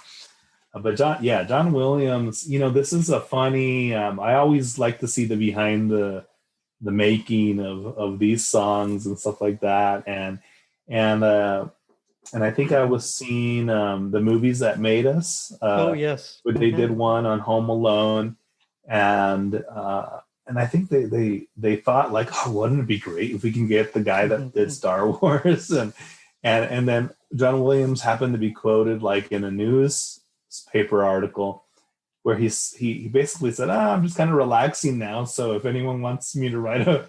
S2: But John Williams, this is a funny. I always like to see the behind the making of these songs and stuff like that, and and I think I was seeing the movies that made us.
S1: Oh, yes.
S2: Where they did one on Home Alone, and I think they thought like, oh, wouldn't it be great if we can get the guy that did
S1: Mhm.
S2: Star Wars, and then John Williams happened to be quoted like in a newspaper article where he basically said, I'm just kind of relaxing now. So if anyone wants me to write a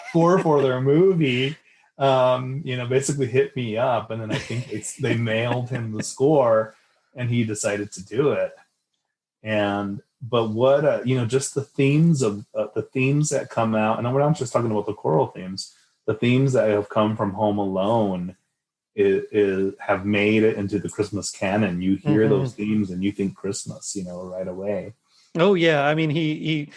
S2: score for their movie, basically hit me up. And then I think they mailed him the score, and he decided to do it. And what just the themes that come out, and we're not just talking about the choral themes, the themes that have come from Home Alone have made it into the Christmas canon. You hear those themes and you think Christmas, right away.
S1: Oh yeah, I mean he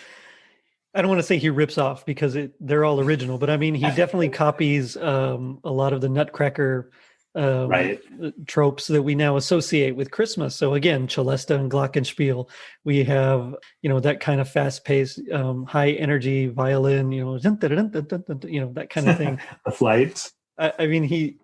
S1: I don't want to say he rips off because they're all original, but I mean he definitely copies a lot of the Nutcracker
S2: Right.
S1: tropes that we now associate with Christmas. So again, Celesta and Glockenspiel, we have that kind of fast-paced, high energy violin, dun, dun, dun, dun, dun, dun, that kind of thing.
S2: The flight.
S1: I mean he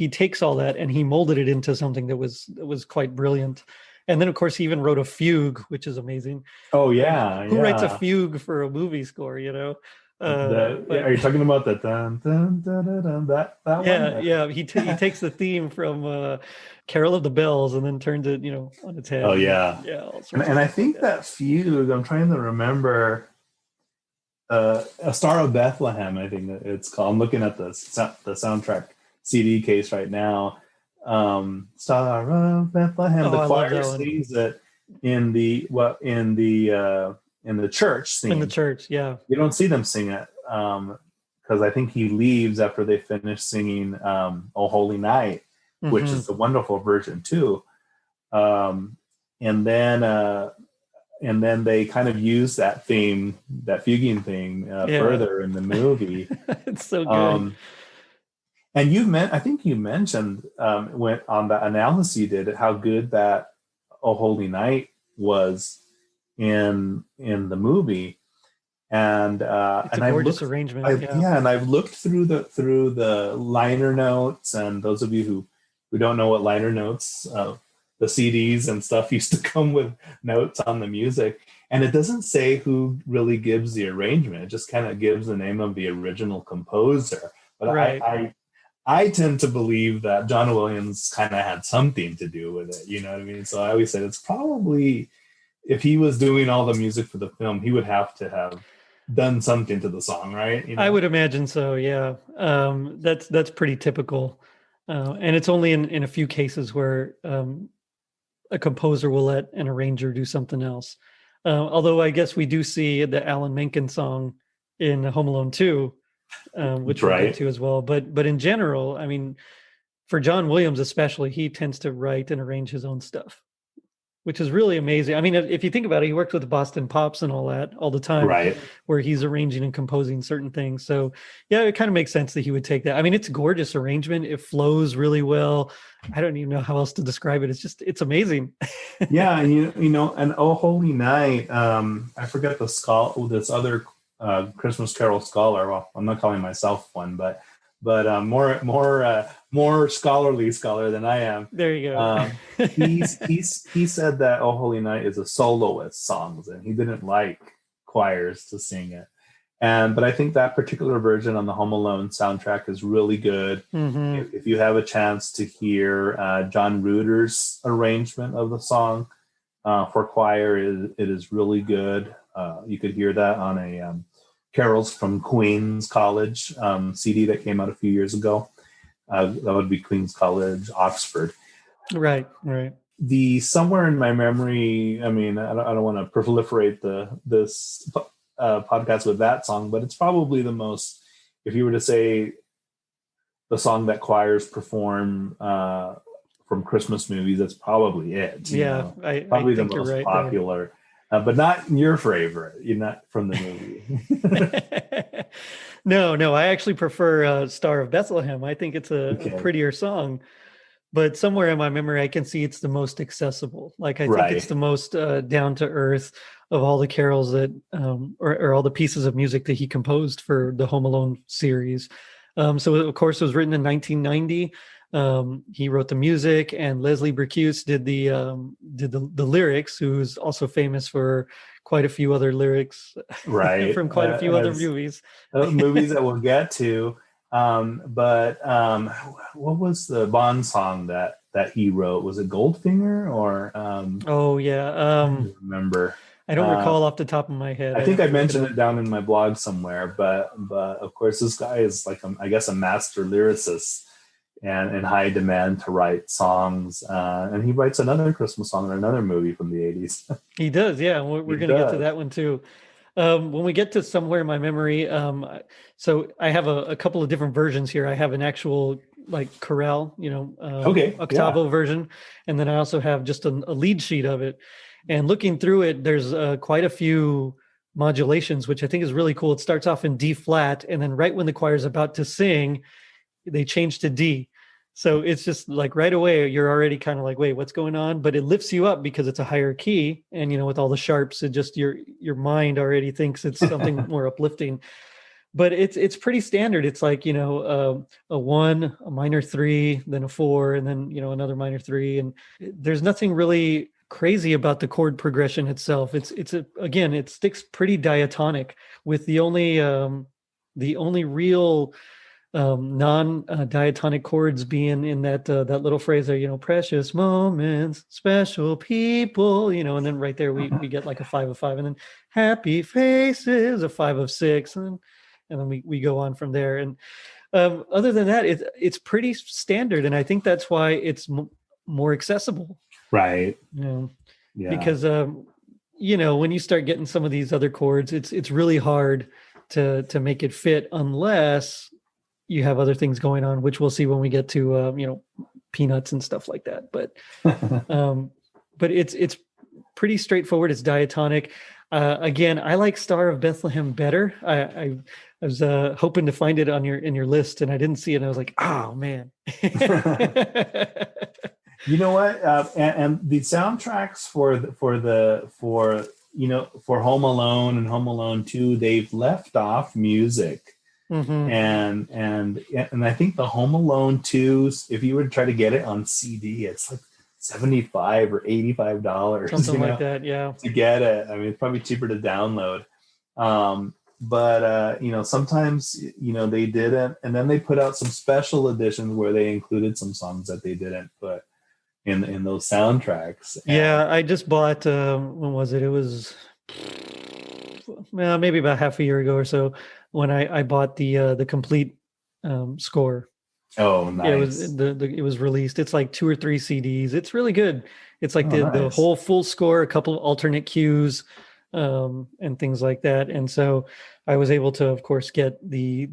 S1: takes all that and he molded it into something that was quite brilliant. And then, of course, he even wrote a fugue, which is amazing.
S2: Oh, yeah.
S1: Who writes a fugue for a movie score,
S2: Are you talking about the dun, dun, dun, dun, dun, that
S1: yeah,
S2: one?
S1: Yeah. He takes the theme from Carol of the Bells and then turns it, on its head.
S2: Oh, yeah.
S1: Yeah.
S2: And I think that fugue, I'm trying to remember, A Star of Bethlehem, I think it's called. I'm looking at the soundtrack CD case right now. Star of Bethlehem. The choir sings it in the church scene.
S1: In the church, yeah.
S2: You don't see them sing it because I think he leaves after they finish singing "O Holy Night," which is a wonderful version too. And then they kind of use that theme, that fuguing theme, further in the movie.
S1: It's so good.
S2: And I think you mentioned when on the analysis you did how good that "O Holy Night" was in the movie, and
S1: it's a gorgeous arrangement.
S2: And I've looked through the liner notes, and those of you who don't know what liner notes, the CDs and stuff used to come with notes on the music, and it doesn't say who really gives the arrangement. It just kind of gives the name of the original composer. But
S1: right.
S2: I tend to believe that John Williams kind of had something to do with it. You know what I mean? So I always said it's probably, if he was doing all the music for the film, he would have to have done something to the song, right?
S1: I would imagine so. Yeah. That's pretty typical. And it's only in a few cases where a composer will let an arranger do something else. Although I guess we do see the Alan Menken song in Home Alone 2, which we'll get to as well. But in general, I mean, for John Williams especially, he tends to write and arrange his own stuff, which is really amazing. I mean, if you think about it, he worked with the Boston Pops and all that all the time,
S2: right?
S1: Where he's arranging and composing certain things. So yeah, it kind of makes sense that he would take that. I mean, it's a gorgeous arrangement. It flows really well. I don't even know how else to describe it. It's amazing.
S2: Yeah, and and "O Holy Night," I forget this other Christmas Carol scholar. Well, I'm not calling myself one, but more scholarly scholar than I am.
S1: There you go.
S2: He said that "O Holy Night" is a soloist song, and he didn't like choirs to sing it. But I think that particular version on the Home Alone soundtrack is really good. If you have a chance to hear John Ruder's arrangement of the song for choir, it is really good. You could hear that on a Carols from Queen's College CD that came out a few years ago. That would be Queen's College, Oxford.
S1: Right.
S2: The somewhere in my memory, I mean, I don't want to proliferate this podcast with that song, but it's probably the most, if you were to say the song that choirs perform from Christmas movies, that's probably it. Probably the most popular. But not your favorite. You're not from the movie.
S1: No. I actually prefer "Star of Bethlehem." I think it's a prettier song. But somewhere in my memory, I can see it's the most accessible. Like I think it's the most down to earth of all the carols that, or all the pieces of music that he composed for the Home Alone series. So of course it was written in 1990. He wrote the music, and Leslie Bricusse did the lyrics, who's also famous for quite a few other lyrics, from quite a few other movies.
S2: Movies that we'll get to. But what was the Bond song that he wrote? Was it Goldfinger or?
S1: Oh yeah,
S2: I don't remember.
S1: I don't recall off the top of my head.
S2: I think I mentioned it down in my blog somewhere, but of course this guy is like I guess a master lyricist. and in high demand to write songs. And he writes another Christmas song in another movie from the 80s.
S1: He does, yeah. We're
S2: He
S1: going to get to
S2: does.
S1: that one too. When we get to Somewhere in My Memory, so I have a couple of different versions here. I have an actual like chorale,
S2: Okay, yeah.
S1: octavo version, and then I also have just a lead sheet of it. And looking through it, there's quite a few modulations, which I think is really cool. It starts off in D flat, and then right when the choir is about to sing, they change to D. So it's just like right away, you're already kind of like, wait, what's going on? But it lifts you up because it's a higher key. And, with all the sharps, it just, your mind already thinks it's something more uplifting. But it's pretty standard. It's like, a 1, a minor 3, then a 4, and then, another minor 3. And there's nothing really crazy about the chord progression itself. Again, it sticks pretty diatonic, with the only real non-diatonic chords being in that little phrase there, precious moments, special people, and then right there we get like a 5 of 5, and then happy faces, a 5 of 6, and then we go on from there. And other than that, it's pretty standard, and I think that's why it's more accessible.
S2: Right.
S1: Yeah. Because when you start getting some of these other chords, it's really hard to make it fit unless you have other things going on, which we'll see when we get to peanuts and stuff like that. But it's pretty straightforward. It's diatonic. Again, I like Star of Bethlehem better. I was hoping to find it in your list, and I didn't see it. And I was like, oh man.
S2: You know what? And the soundtracks for Home Alone and Home Alone 2, they've left off music.
S1: Mm-hmm.
S2: And I think the Home Alone 2, if you were to try to get it on CD, it's like $75 or $85.
S1: Something like that, yeah.
S2: To get it. I mean, it's probably cheaper to download. But sometimes, they didn't. And then they put out some special editions where they included some songs that they didn't put in those soundtracks.
S1: Yeah, I just bought, when was it? It was maybe about half a year ago or so, when I bought the complete score.
S2: Oh, nice.
S1: Yeah, it was released. It's like 2 or 3 CDs. It's really good. It's like the
S2: nice.
S1: whole full score, a couple of alternate cues, and things like that. And so I was able to, of course, get the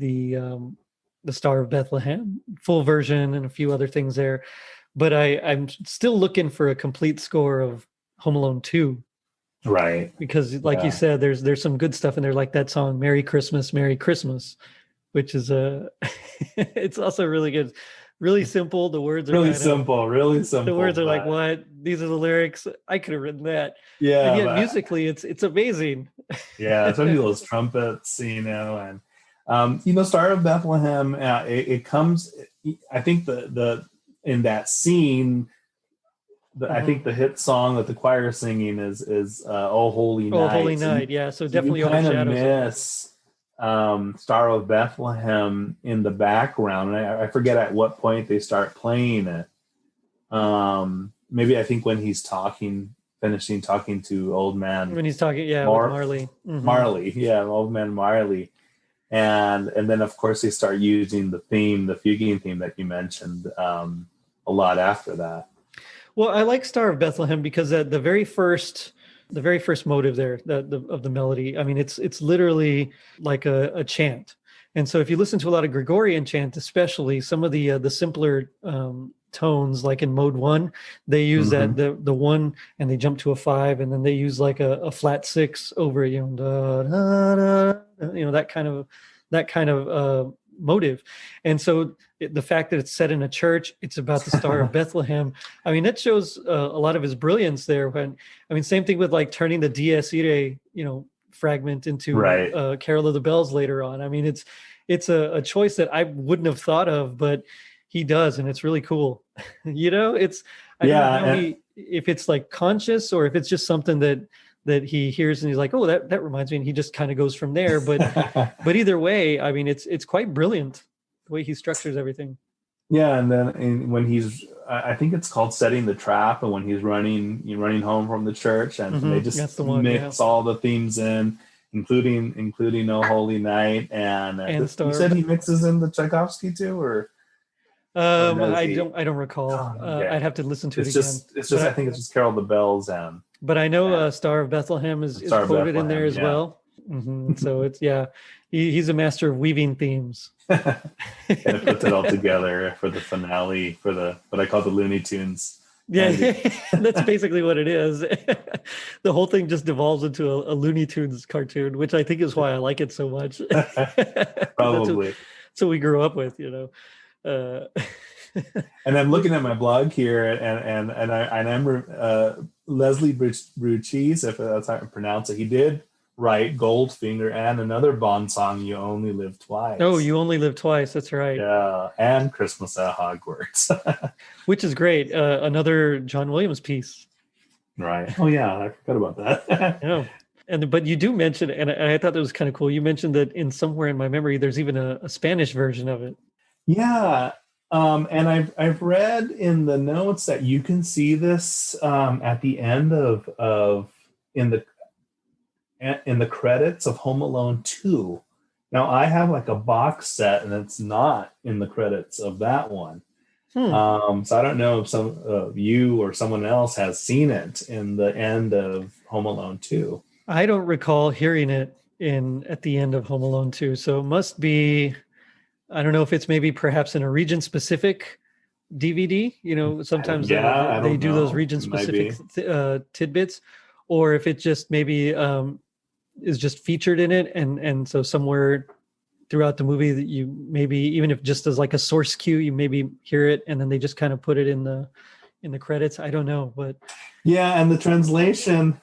S1: Star of Bethlehem full version and a few other things there. But I'm still looking for a complete score of Home Alone 2.
S2: Right.
S1: Because like you said, there's some good stuff in there, like that song Merry Christmas, which is it's also really good. Really simple. The words are
S2: really simple.
S1: The words are like, what? These are the lyrics. I could have written that.
S2: Yeah.
S1: And yet musically it's amazing.
S2: Yeah, especially those trumpets, and Star of Bethlehem, it comes, I think the in that scene, I think the hit song that the choir is singing is "Oh Holy Night."
S1: Oh Holy Night, yeah. So definitely
S2: you kind of
S1: overshadows
S2: miss Star of Bethlehem in the background, and I forget at what point they start playing it. Maybe I think when he's finishing talking to Old Man.
S1: When he's talking, with Marley.
S2: Mm-hmm. Marley, yeah, Old Man Marley. And then of course they start using the fuguing theme that you mentioned a lot after that.
S1: Well, I like Star of Bethlehem because the very first motive there, of the melody, I mean, it's literally like a chant. And so if you listen to a lot of Gregorian chant, especially some of the simpler tones, like in mode 1, they use that the 1 and they jump to a 5, and then they use like a flat 6 over it, da, da, da, that kind of motive. And so the fact that it's set in a church, it's about the Star of Bethlehem. I mean, that shows a lot of his brilliance there. Same thing with like turning the Dies Irae, fragment into Carol of the Bells later on. I mean, it's a choice that I wouldn't have thought of, but he does, and it's really cool. I don't know if it's like conscious or if it's just something that he hears and he's like, oh, that reminds me, and he just kind of goes from there. But either way, I mean, it's quite brilliant the way he structures everything.
S2: Yeah, and then when he's, I think it's called Setting the Trap, and when he's running home from the church, and they just mix all the themes in, including "Oh Holy Night," and
S1: you
S2: said he mixes in the Tchaikovsky too, or or does
S1: I
S2: he?
S1: don't recall.
S2: Oh, okay.
S1: I'd have to listen to it
S2: It's
S1: again.
S2: just it's
S1: But
S2: just I think it's just Carol the Bells
S1: but I know
S2: and
S1: Star of Bethlehem
S2: the
S1: is
S2: Star of
S1: quoted in there
S2: Bethlehem.
S1: as
S2: Yeah.
S1: well. So it's yeah, he's a master of weaving themes.
S2: Kind of puts it all together for the finale for the what I call the Looney Tunes ending.
S1: Yeah, that's basically what it is. The whole thing just devolves into a Looney Tunes cartoon, which I think is why I like it so much. 'Cause
S2: Probably.
S1: that's what we grew up with, you know. Uh,
S2: And I'm looking at my blog here, and I'm Leslie Bruchis, if that's how I pronounce it. He did write Goldfinger and another Bond song, "You Only Live
S1: oh,
S2: Twice."
S1: you only live twice. That's right.
S2: Yeah, and Christmas at Hogwarts.
S1: Which is great. Another John Williams piece.
S2: Right. Oh yeah, I forgot about that.
S1: Yeah. And but you do mention, and I thought that was kind of cool. You mentioned that in somewhere in my memory, there's even a Spanish version of it.
S2: Yeah. And I've read in the notes that you can see this at the end of in the in the credits of Home Alone 2. Now I have like a box set and it's not in the credits of that one.
S1: Hmm.
S2: So I don't know if some of you or someone else has seen it in the end of Home Alone 2.
S1: I don't recall hearing it in at the end of Home Alone 2. So it must be, I don't know if it's maybe perhaps in a region specific DVD. You know, sometimes
S2: Yeah, I
S1: they
S2: don't
S1: do those
S2: know.
S1: region
S2: It might
S1: specific
S2: be.
S1: tidbits, or if it just maybe is just featured in it, and so somewhere throughout the movie that you maybe even if just as like a source cue, you maybe hear it, and then they just kind of put it in the credits. I don't know, but
S2: Yeah, and the translation,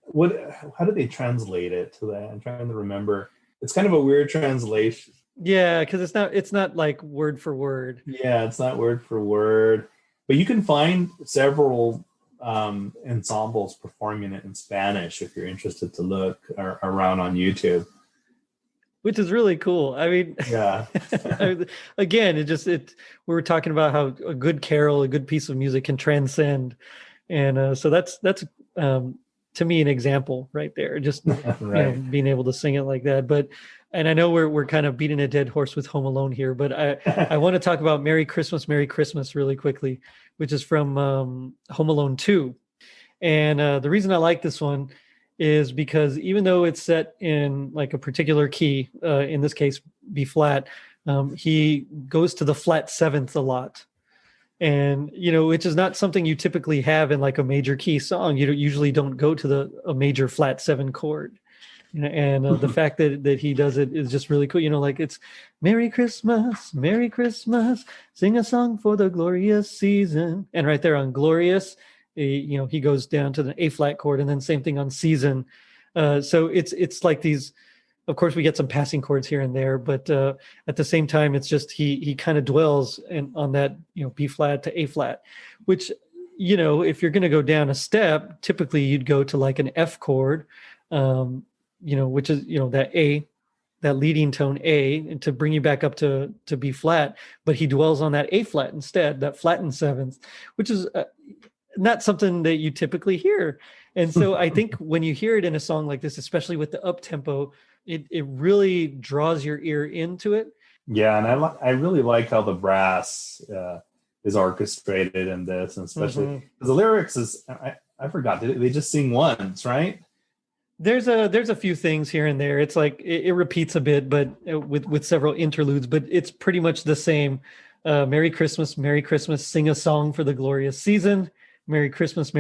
S2: what how did they translate it to that? I'm trying to remember. It's kind of a weird translation.
S1: yeah, because it's not like word for word.
S2: Yeah, it's not word for word, but you can find several ensembles performing it in Spanish if you're interested to look around on YouTube.
S1: Which is really cool. I mean,
S2: Yeah.
S1: again, we were talking about how a good carol, a good piece of music can transcend, and so that's to me an example right there. Just
S2: Right.
S1: being able to sing it like that. But and I know we're kind of beating a dead horse with Home Alone here, but I want to talk about Merry Christmas really quickly, which is from Home Alone 2. And the reason I like this one is because even though it's set in like a particular key, in this case B flat, he goes to the flat seventh a lot, and which is not something you typically have in like a major key song. You usually don't go to a major flat seven chord. And the fact that he does it is just really cool. Like it's Merry Christmas, sing a song for the glorious season. And right there on glorious, he goes down to the A flat chord, and then same thing on season. So it's like these. Of course, we get some passing chords here and there, but at the same time, it's just he kind of dwells on that B flat to A flat, which if you're going to go down a step, typically you'd go to like an F chord. Which is that leading tone A, and to bring you back up to B flat, but he dwells on that A flat instead, that flattened seventh, which is not something that you typically hear. And so I think when you hear it in a song like this, especially with the up tempo, it really draws your ear into it.
S2: Yeah, and I really like how the brass is orchestrated in this, and especially because the lyrics is I forgot, they just sing once, right?
S1: There's a few things here and there. It's like it repeats a bit, but with several interludes, but it's pretty much the same. Merry Christmas, sing a song for the glorious season. Merry Christmas,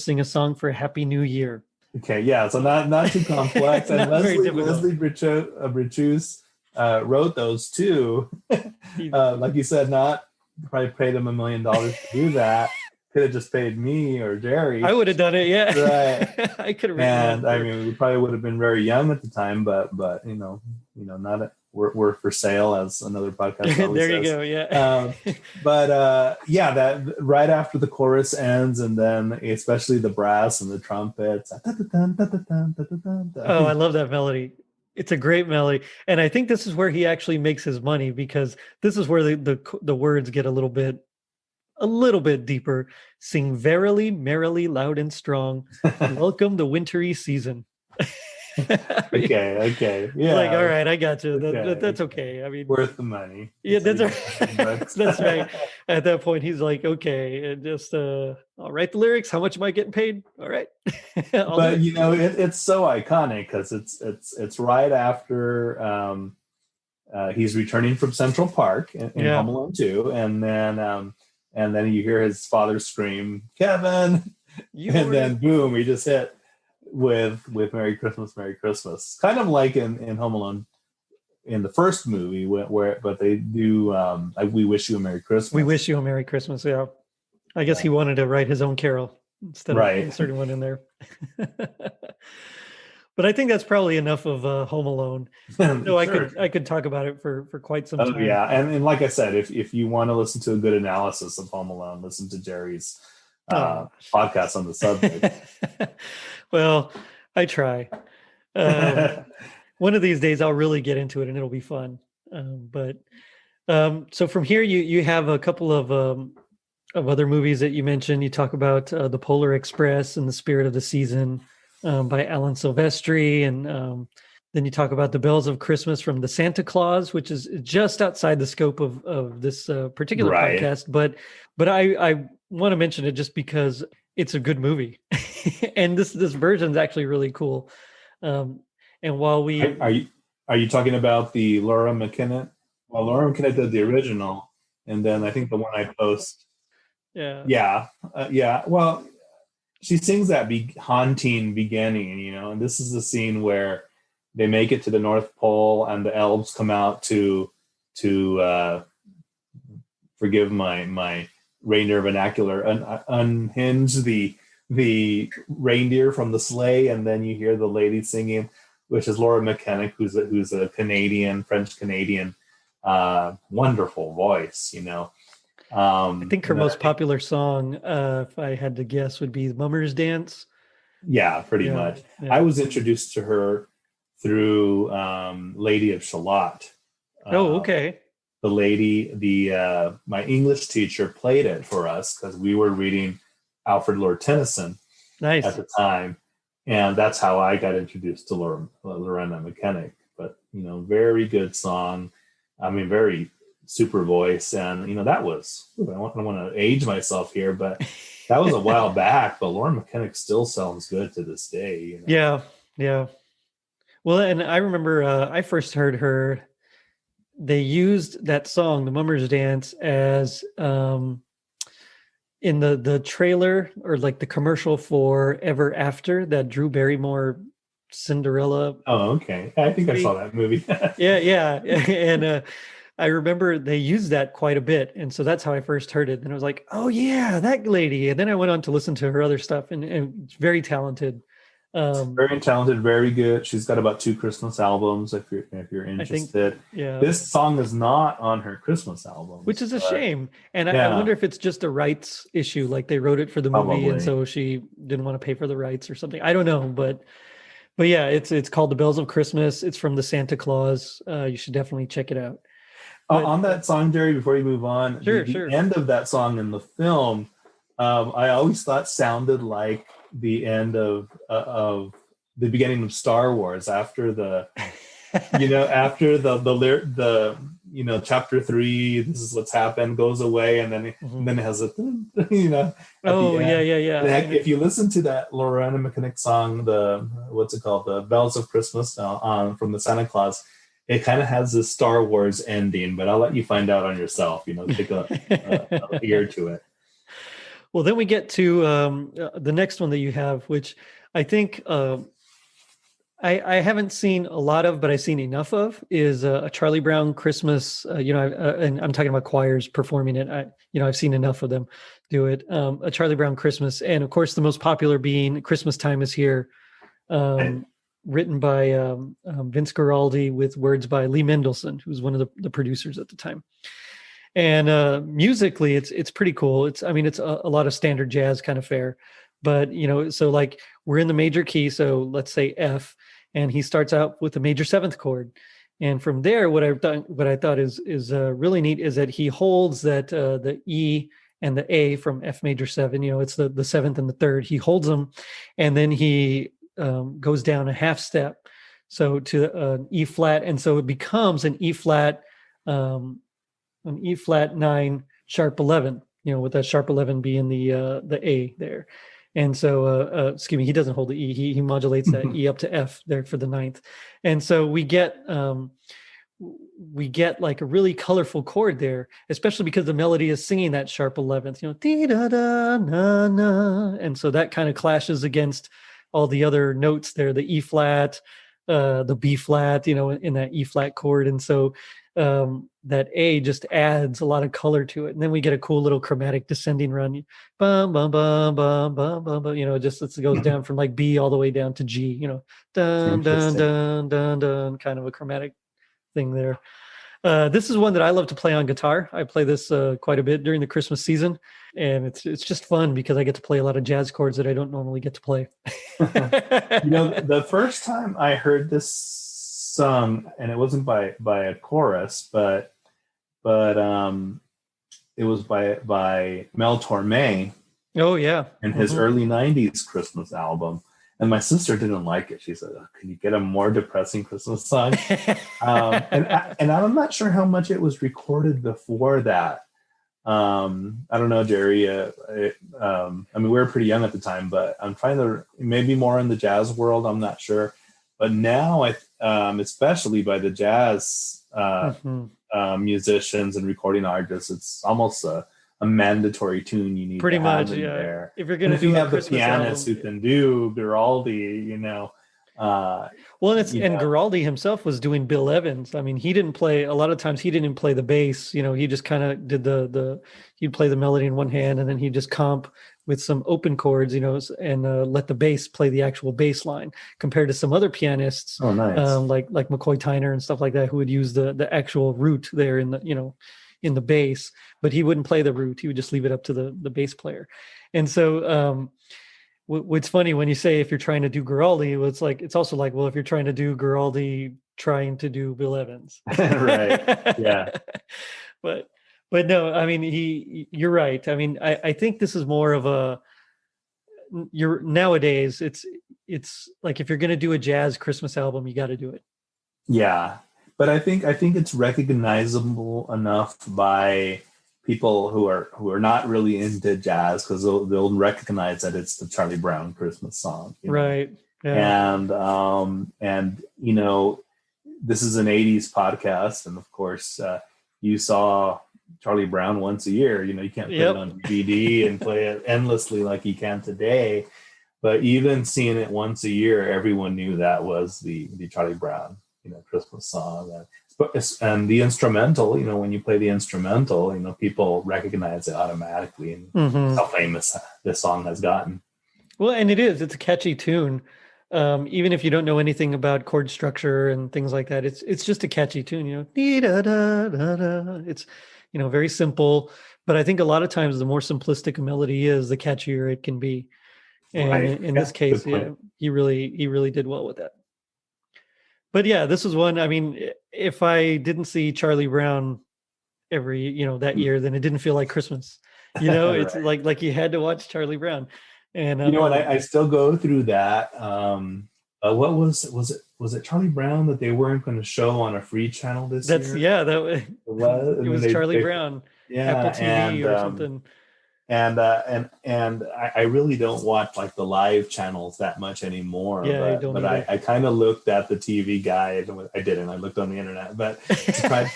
S1: sing a song for a happy new year.
S2: Okay, yeah, so not too complex. And Leslie Brichus wrote those too. Like you said, not probably paid him $1 million to do that. Could have just paid me or Jerry.
S1: I would have done it, yeah.
S2: Right.
S1: I could have.
S2: And I mean, we probably would have been very young at the time, but not we're for sale, as another podcast always
S1: there you
S2: says.
S1: Go, yeah.
S2: Yeah, that right after the chorus ends, and then especially the brass and the trumpets.
S1: Oh, I love that melody. It's a great melody, and I think this is where he actually makes his money, because this is where the words get a little bit deeper. Sing verily, merrily, loud and strong. Welcome the wintry season.
S2: Okay.
S1: Like, all
S2: Yeah.
S1: right, I got you. That's
S2: Okay.
S1: okay. I mean,
S2: Worth the money.
S1: yeah,
S2: It's
S1: that's
S2: only 10
S1: right.
S2: bucks.
S1: That's right. At that point, he's like, okay, and just I'll write the lyrics. How much am I getting paid? All right, I'll do
S2: But
S1: it.
S2: it's so iconic because it's right after he's returning from Central Park in
S1: Yeah,
S2: Home Alone 2, and then you hear his father scream, "Kevin!"
S1: you
S2: And
S1: ordered.
S2: then boom, he just hit with "Merry Christmas, Merry Christmas," kind of like in Home Alone in the first movie, but they do "We Wish You a Merry
S1: We
S2: Christmas."
S1: wish you a Merry Christmas. Yeah, I guess
S2: Yeah,
S1: he wanted to write his own carol instead of
S2: right.
S1: inserting one in there. But I think that's probably enough of Home Alone. So
S2: Sure.
S1: I could talk about it for quite some
S2: Oh
S1: time.
S2: yeah, and like I said, if you want to listen to a good analysis of Home Alone, listen to Jerry's
S1: Oh,
S2: podcast on the subject.
S1: well, I try. Um, one of these days, I'll really get into it, and it'll be fun. But so from here, you have a couple of other movies that you mentioned. You talk about the Polar Express and the Spirit of the Season by Alan Silvestri, and then you talk about the Bells of Christmas from the Santa Claus, which is just outside the scope of this particular
S2: Right.
S1: podcast. But I want to mention it just because it's a good movie, and this version is actually really cool. Um, and while
S2: Are,
S1: we
S2: are you are you talking about the Laura McKinnon? Well, Laura McKinnon did the original, and then I think the one I post.
S1: yeah.
S2: Yeah, yeah. Well, she sings that haunting beginning, and this is the scene where they make it to the North Pole, and the elves come out to forgive my reindeer vernacular, unhinge the reindeer from the sleigh, and then you hear the lady singing, which is Laura McKennick, who's a Canadian, French Canadian, wonderful voice.
S1: I think her
S2: And then I
S1: most
S2: think,
S1: popular song, if I had to guess, would be "Mummer's Dance."
S2: yeah, pretty
S1: Yeah,
S2: much. I
S1: yeah.
S2: was introduced to her through Lady of Shalott.
S1: Oh,
S2: Um,
S1: okay.
S2: the lady, the my English teacher played it for us because we were reading Alfred Lord Tennyson at
S1: Nice.
S2: the time, and that's how I got introduced to Lorena McKennick. But very good song. I mean, very super voice, and that was. I don't want to age myself here, but that was a while back. But Lauren McKennick still sounds good to this day.
S1: Yeah, yeah. Well, and I remember I first heard her. They used that song, "The Mummer's Dance," as in the trailer or like the commercial for Ever After, that Drew Barrymore Cinderella
S2: Oh, okay. I think I saw
S1: movie.
S2: that movie.
S1: Yeah, yeah. And I remember they used that quite a bit. And so that's how I first heard it. And I was like, oh, yeah, that lady. And then I went on to listen to her other stuff, and it's very talented. Um,
S2: Very talented, very good. She's got about 2 Christmas albums if you're
S1: I think,
S2: interested.
S1: yeah,
S2: This song is not on her Christmas
S1: which
S2: albums,
S1: is a
S2: but
S1: shame. And I
S2: yeah,
S1: wonder if it's just a rights issue. Like they wrote it for the movie. And
S2: probably.
S1: so she didn't want to pay for the rights or something. I don't know. But yeah, it's called The Bells of Christmas. It's from the Santa Claus. You should definitely check it out. But
S2: On that song, Jerry, before you move on, the,
S1: sure,
S2: the
S1: sure.
S2: end of that song in the film, I always thought sounded like the end of the beginning of Star Wars after the chapter 3, this is what's happened, goes away, and then
S1: Mhm.
S2: it has a at the
S1: Oh, yeah,
S2: end.
S1: yeah, yeah.
S2: And heck,
S1: And
S2: if you listen to that Lorena McKinnick song, the what's it called, the Bells of Christmas, from the Santa Claus, it kind of has this Star Wars ending, but I'll let you find out on yourself. Take a ear to it.
S1: well, then we get to the next one that you have, which I think I haven't seen a lot of, but I've seen enough of, is a Charlie Brown Christmas. And I'm talking about choirs performing it. I've seen enough of them do it. A Charlie Brown Christmas, and of course, the most popular being "Christmas Time Is Here,"
S2: And
S1: um, written by Vince Guaraldi with words by Lee Mendelson, who was one of the producers at the time. And musically, it's pretty cool. It's a lot of standard jazz kind of fare, but so like we're in the major key, so let's say F, and he starts out with a major seventh chord, and from there, what I thought is really neat is that he holds that the E and the A from F major 7. It's the seventh and the third. He holds them, and then he goes down a half step, so to an E flat, and so it becomes an E flat 9 sharp 11. With that sharp 11 being the A there. And so, excuse me, he doesn't hold the E. He modulates that E up to F there for the ninth. And so we get like a really colorful chord there, especially because the melody is singing that sharp 11th, dee da da na na, and so that kind of clashes against all the other notes there, the E flat, the B flat, in that E flat chord, and so that A just adds a lot of color to it, and then we get a cool little chromatic descending run, bum bum bum bum bum bum, bum, just it goes down from like B all the way down to G, dun dun dun dun dun, kind of a chromatic thing there. This is one that I love to play on guitar. I play this quite a bit during the Christmas season, and it's just fun because I get to play a lot of jazz chords that I don't normally get to play.
S2: The first time I heard this sung, and it wasn't by a chorus, but it was by Mel Torme.
S1: Oh yeah,
S2: in his early '90s Christmas album. And my sister didn't like it. She said, oh, "Can you get a more depressing Christmas song?" and I'm not sure how much it was recorded before that. I don't know, Jerry. We were pretty young at the time, but I'm trying to maybe more in the jazz world. I'm not sure. But now, especially by the jazz musicians and recording artists, it's almost a mandatory tune you need
S1: pretty
S2: to
S1: much
S2: have in
S1: yeah
S2: there.
S1: If you're gonna
S2: do have the pianist who can do Giraldi,
S1: well, and Giraldi himself was doing Bill Evans. I mean, he didn't play a lot of times. He didn't play the bass. He just kind of did he'd play the melody in one hand, and then he'd just comp with some open chords, and let the bass play the actual bass line. Compared to some other pianists, like McCoy Tyner and stuff like that, who would use the actual root there in the bass, but he wouldn't play the root. He would just leave it up to the bass player. And so what's funny when you say if you're trying to do Giraldi, it's also like, well, if you're trying to do Giraldi trying to do Bill Evans.
S2: Right. Yeah.
S1: But no, I mean, you're right. I mean, I think this is more of nowadays it's like, if you're going to do a jazz Christmas album, you got to do it.
S2: Yeah. But I think it's recognizable enough by people who are not really into jazz, because they'll recognize that it's the Charlie Brown Christmas song,
S1: right? Yeah.
S2: And this is an '80s podcast, and of course, you saw Charlie Brown once a year. You can't put it on DVD and play it endlessly like you can today. But even seeing it once a year, everyone knew that was the Charlie Brown Christmas song. And the instrumental, when you play the instrumental, people recognize it automatically, and how famous this song has gotten.
S1: Well, and it's a catchy tune. Even if you don't know anything about chord structure and things like that, it's just a catchy tune, dee da da da da. It's, very simple, but I think a lot of times the more simplistic a melody is, the catchier it can be. And right. in this case, he really did well with that. But yeah, this was one. I mean, if I didn't see Charlie Brown every, that year, then it didn't feel like Christmas. Right. It's like you had to watch Charlie Brown. And
S2: and I still go through that. What was it Charlie Brown that they weren't going to show on a free channel this year?
S1: Yeah, it was Charlie Brown.
S2: Yeah,
S1: Apple TV or something.
S2: And I really don't watch like the live channels that much anymore.
S1: Yeah,
S2: but I kind of looked at the TV guide. I didn't. I looked on the internet, but tried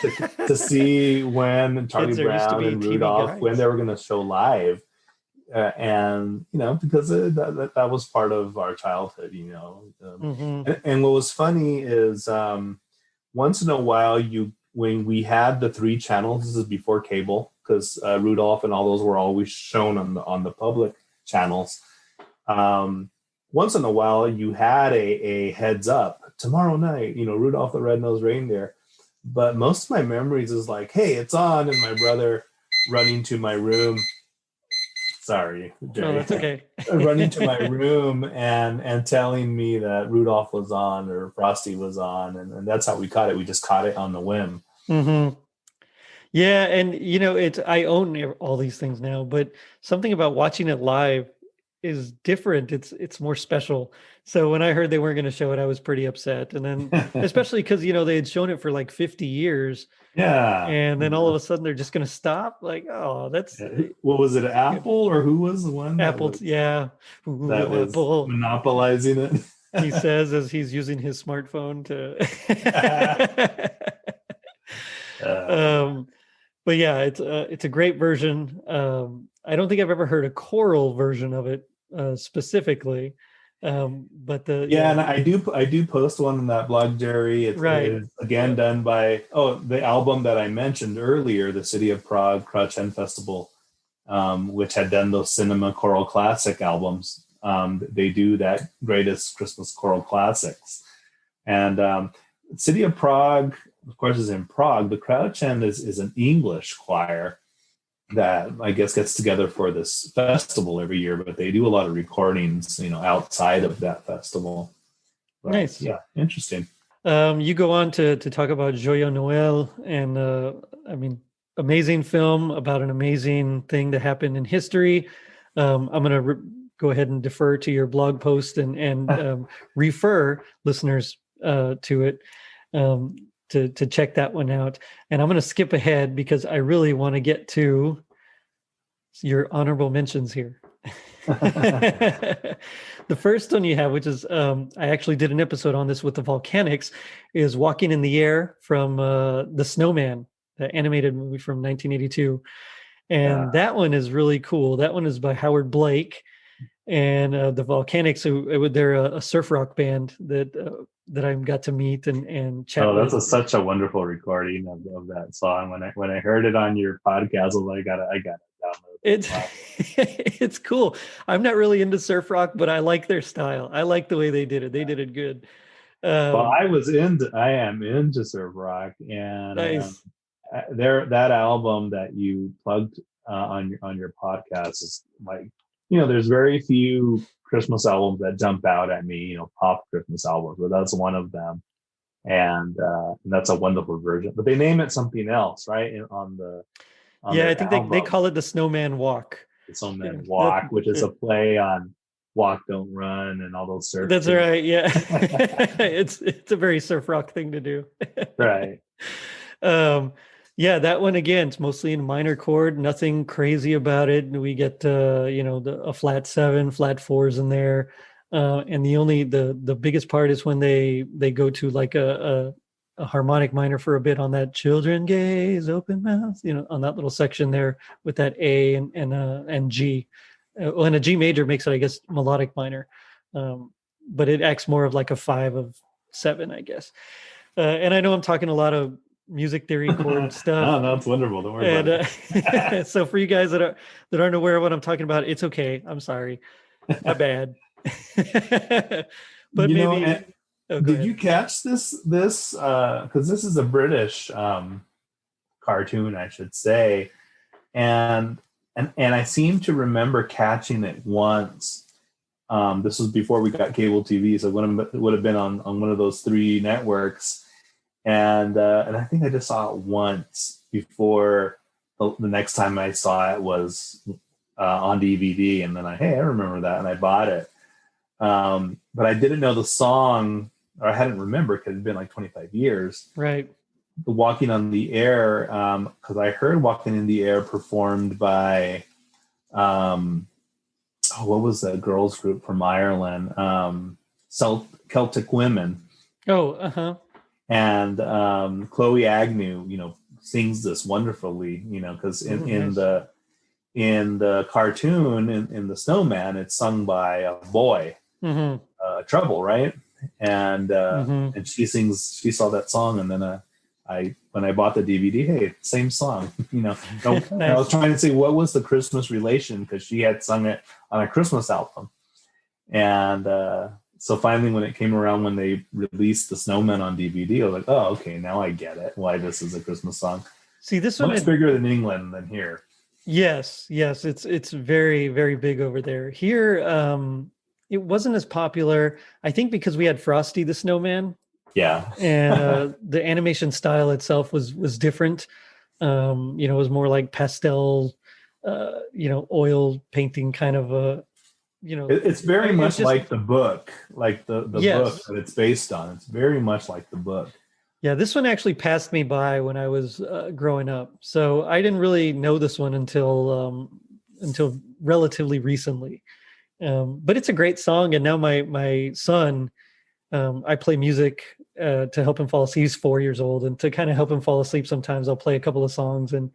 S2: to see when Charlie Brown and Rudolph, when they were going to show live, and because that was part of our childhood. And what was funny is once in a while when we had the 3 channels, this is before cable, because Rudolph and all those were always shown on the public channels. Once in a while, you had a heads up tomorrow night, Rudolph the Red-Nosed Reindeer. But most of my memories is like, hey, it's on, and my brother running to my room. Sorry, Jerry.
S1: No, that's okay.
S2: Running to my room and telling me that Rudolph was on or Frosty was on, and that's how we caught it. We just caught it on the whim.
S1: Mm-hmm. Yeah, and I own all these things now, but something about watching it live is different. It's more special. So when I heard they weren't going to show it, I was pretty upset. And then especially because they had shown it for like 50 years,
S2: Yeah.
S1: and then all of a sudden they're just going to stop. Like, oh, that's
S2: Yeah. What was it,
S1: good.
S2: Apple, or who was the one
S1: Apple, yeah.
S2: that
S1: Ooh,
S2: was
S1: Apple.
S2: monopolizing it?
S1: He says as he's using his smartphone to.
S2: Yeah.
S1: um, but yeah, it's a great version. I don't think I've ever heard a choral version of it specifically, but
S2: Yeah, and I do post one in that blog, Jerry. It
S1: right,
S2: is again
S1: yeah,
S2: done by the album that I mentioned earlier, the City of Prague Crouch End Festival, which had done those Cinema Choral Classic albums. They do that greatest Christmas choral classics, and City of Prague, of course, is in Prague. The Crouch End is an English choir that I guess gets together for this festival every year, but they do a lot of recordings, outside of that festival. But
S1: nice.
S2: yeah, interesting.
S1: You go on to talk about Joyeux Noël, and I mean, amazing film about an amazing thing that happened in history. I'm going to go ahead and defer to your blog post and refer listeners to it to check that one out. And I'm going to skip ahead because I really want to get to your honorable mentions here. The first one you have, which is I actually did an episode on this with the Volcanics, is Walking in the Air from The Snowman, the animated movie from 1982. And that one is really cool. That one is by Howard Blake. And the Volcanics, they're a surf rock band that I got to meet and chat with.
S2: That's such a wonderful recording of that song. When I heard it on your podcast, I was like, I got to download it.
S1: It's cool. I'm not really into surf rock, but I like their style. I like the way they did it. They did it good.
S2: Well, I am into surf rock, and
S1: Nice.
S2: that album that you plugged on your podcast is like, there's very few Christmas albums that jump out at me, pop Christmas albums, but that's one of them, and that's a wonderful version. But they name it something else, right? On
S1: I think
S2: album,
S1: they call it the Snowman Walk.
S2: The Snowman Walk, which is a play on Walk, Don't Run, and all those surf.
S1: That's right. Yeah, it's a very surf rock thing to do.
S2: Right.
S1: Yeah, that one again, it's mostly in minor chord, nothing crazy about it. We get a flat 7, flat 4s in there, and the biggest part is when they go to like a harmonic minor for a bit on that "Children Gaze Open Mouth," on that little section there with that A and G. And a G major makes it, I guess, melodic minor, but it acts more of like a 5 of 7, I guess. And I know I'm talking a lot of music theory chord stuff.
S2: No, it's wonderful. Don't worry about
S1: it. So for you guys that aren't aware of what I'm talking about, it's okay. I'm sorry. My bad. But maybe.
S2: Did you catch this? Because this is a British cartoon, I should say, and I seem to remember catching it once. This was before we got cable TV, so it would have been on one of those 3 networks. And I think I just saw it once before the next time I saw it was on DVD. And then I remember that, and I bought it. But I didn't know the song, or I hadn't remembered because it'd been like 25 years.
S1: Right.
S2: The Walking on the Air, because I heard Walking in the Air performed by, what was that girls group from Ireland? Celtic Women.
S1: Oh, uh-huh.
S2: And Chloe Agnew, sings this wonderfully, because in the cartoon, in the Snowman, it's sung by a boy, Trouble, right? And and she saw that song, and then when I bought the DVD, hey, same song, Nice. I was trying to say what was the Christmas relation, because she had sung it on a Christmas album, and so finally, when it came around, when they released The Snowman on DVD, I was like, oh, okay, now I get it, why this is a Christmas song.
S1: See, this
S2: one
S1: one
S2: is bigger than England than here.
S1: Yes, it's very, very big over there. Here, it wasn't as popular, I think, because we had Frosty the Snowman.
S2: Yeah.
S1: And the animation style itself was different. It was more like pastel, oil painting kind of
S2: It's very
S1: it's
S2: much
S1: just,
S2: like the book, like the book
S1: yes.
S2: that it's based on. It's very much like the book.
S1: Yeah, this one actually passed me by when I was growing up. So I didn't really know this one until relatively recently. But it's a great song. And now my son, I play music to help him fall asleep. He's 4 years old, and to kind of help him fall asleep, sometimes I'll play a couple of songs. And